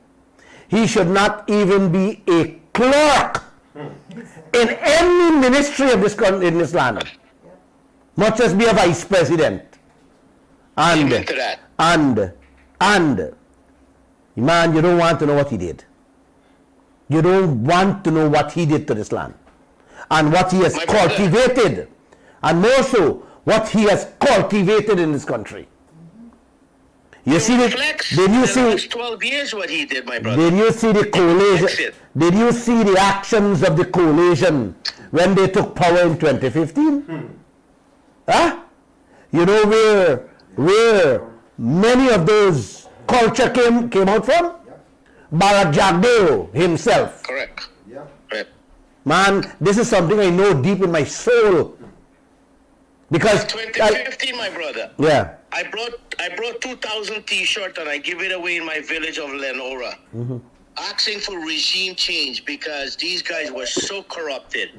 Speaker 2: he should not even be a clerk in any ministry of this country, in this land, much as be a vice president.
Speaker 6: Amen to that.
Speaker 2: And, man, you don't want to know what he did. You don't want to know what he did to this land and what he has cultivated, and more so, what he has cultivated in this country. You see the, did you see
Speaker 6: 12 years what he did, my brother?
Speaker 2: Did you see the coalition? Did you see the actions of the coalition when they took power in 2015? Huh? You know where many of those culture came out from? Bharat Jagdeo himself.
Speaker 6: Correct.
Speaker 9: Yeah.
Speaker 6: Right.
Speaker 2: Man, this is something I know deep in my soul. Because
Speaker 6: 2015, my brother.
Speaker 2: Yeah.
Speaker 6: I brought 2,000 T-shirts and I give it away in my village of Lenora, asking for regime change because these guys were so corrupted.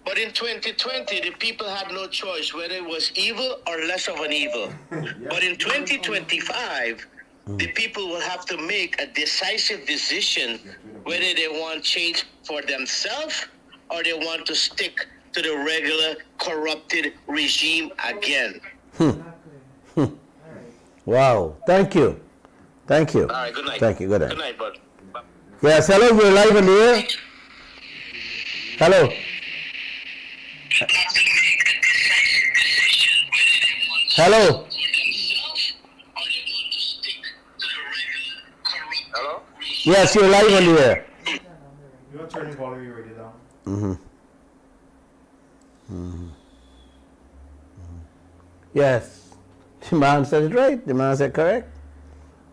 Speaker 6: But in 2020, the people had no choice whether it was evil or less of an evil. But in 2025, the people will have to make a decisive decision whether they want change for themselves or they want to stick to the regular corrupted regime again.
Speaker 2: Wow. Thank you.
Speaker 6: All right, good night.
Speaker 2: Thank you. Good night.
Speaker 6: Good night, bud.
Speaker 2: Yes, hello, you're live in the air. Hello. Hello.
Speaker 6: Hello?
Speaker 2: Yes, you're live on the air.
Speaker 9: You're turning volume radio down.
Speaker 2: Yes. The man said it right. The man said correct.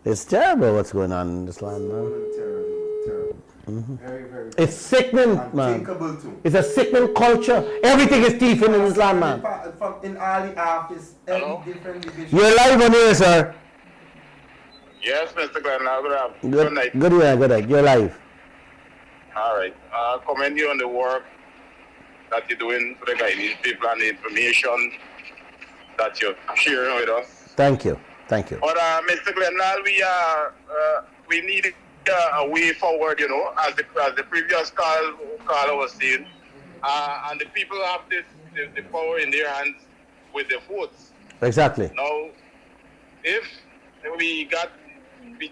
Speaker 2: It's terrible what's going on in this land, man.
Speaker 8: Terrible. Very, very.
Speaker 2: It's sickening, man.
Speaker 8: Unthinkable too.
Speaker 2: It's a sickening culture. Everything is thieving in this land, man.
Speaker 8: In all the office, every different division.
Speaker 2: You're live on the air, sir.
Speaker 7: Yes, Mr. Glenn,
Speaker 2: Good
Speaker 7: night.
Speaker 2: Good night. You're live.
Speaker 7: All right. I commend you on the work that you're doing for the Guyanese people and the information that you're sharing with us.
Speaker 2: Thank you.
Speaker 7: But Mr. Glennall, we need a way forward, you know, as the previous caller was saying, and the people have the power in their hands with the votes.
Speaker 2: Exactly.
Speaker 7: Now, if we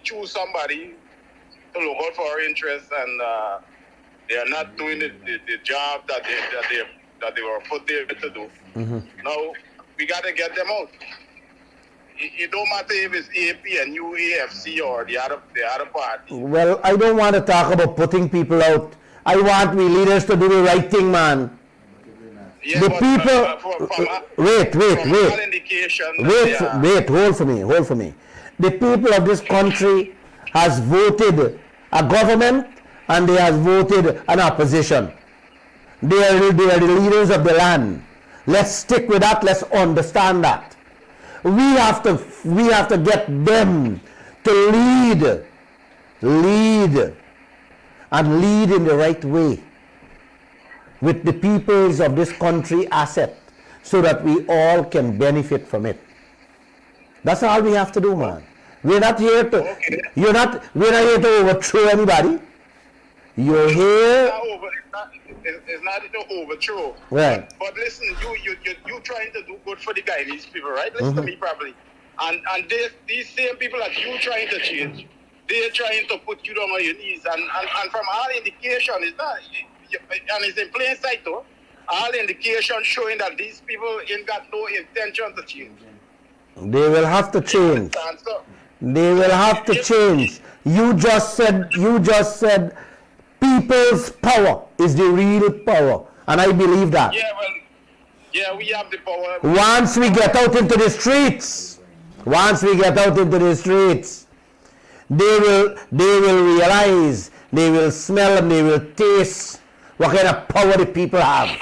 Speaker 7: choose somebody to look out for our interests and they are not doing the job that they were put there to do. Now, We got to get them out. It don't matter if it's AP and UAFC or the other party.
Speaker 2: Well, I don't want to talk about putting people out. I want we leaders to do the right thing, man.
Speaker 7: Yeah,
Speaker 2: the
Speaker 7: but,
Speaker 2: people, wait, hold for me. The people of this country has voted a government and they has voted an opposition. They are the leaders of the land. Let's stick with that. Let's understand that. We have to get them to lead and lead in the right way with the peoples of this country asset so that we all can benefit from it. That's all we have to do, man. We're not here to we're not here to overthrow anybody. You're here.
Speaker 7: It's not to overthrow.
Speaker 2: Right.
Speaker 7: But listen, you trying to do good for the Guyanese people, right? Listen to me properly. And these same people that you trying to change, they're trying to put you down on your knees. And from all indication, it's not, and it's in plain sight though, all indications showing that these people ain't got no intention to change.
Speaker 2: They will have to change. They will have to change. You just said people's power is the real power. And I believe that.
Speaker 7: Yeah, well, yeah, we have the power.
Speaker 2: Once we get out into the streets, they will realize, they will smell and they will taste what kind of power the people have.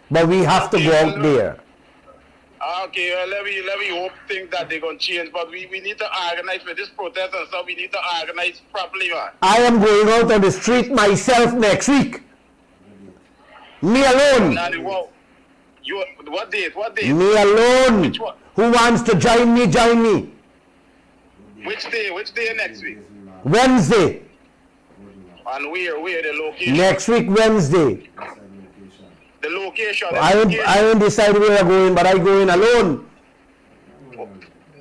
Speaker 2: But we have to go out there.
Speaker 7: Okay, well, let me hope think that they're going to change, but we need to organize for this protest and stuff. We need to organize properly, man.
Speaker 2: I am going out on the street myself next week. Me alone.
Speaker 7: What date?
Speaker 2: Me alone.
Speaker 7: Which one?
Speaker 2: Who wants to join me, join me.
Speaker 7: Which day next week?
Speaker 2: Wednesday.
Speaker 7: And where the location?
Speaker 2: Next week, Wednesday.
Speaker 7: The location.
Speaker 2: I ain't decided where I'm going, but I go in alone.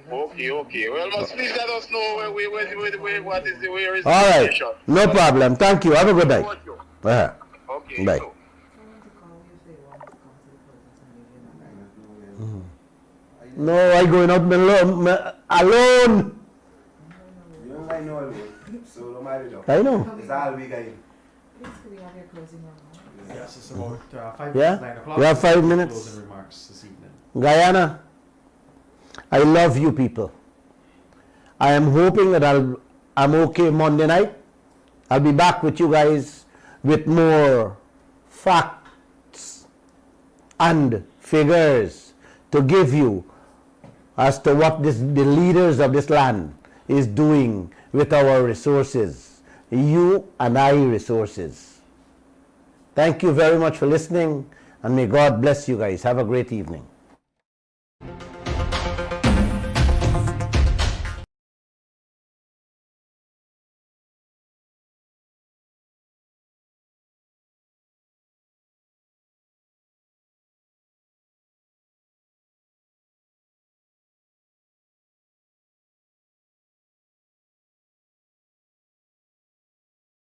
Speaker 7: Okay. Well, must please let us know where is the
Speaker 2: All right.
Speaker 7: location.
Speaker 2: No problem. Thank you. Have a good night.
Speaker 7: Okay.
Speaker 2: Bye.
Speaker 7: So.
Speaker 2: No, I going out alone.
Speaker 8: I know alone. So don't mind it.
Speaker 2: I know.
Speaker 8: It's all we got.
Speaker 1: Yes, it's about 5
Speaker 2: Yeah?
Speaker 1: minutes, 9 o'clock.
Speaker 2: We have 5 minutes.
Speaker 1: Closing remarks this evening.
Speaker 2: Guyana, I love you people. I am hoping that I'm okay Monday night. I'll be back with you guys with more facts and figures to give you as to what the leaders of this land is doing with our resources. You and I resources. Thank you very much for listening, and may God bless you guys. Have a great evening.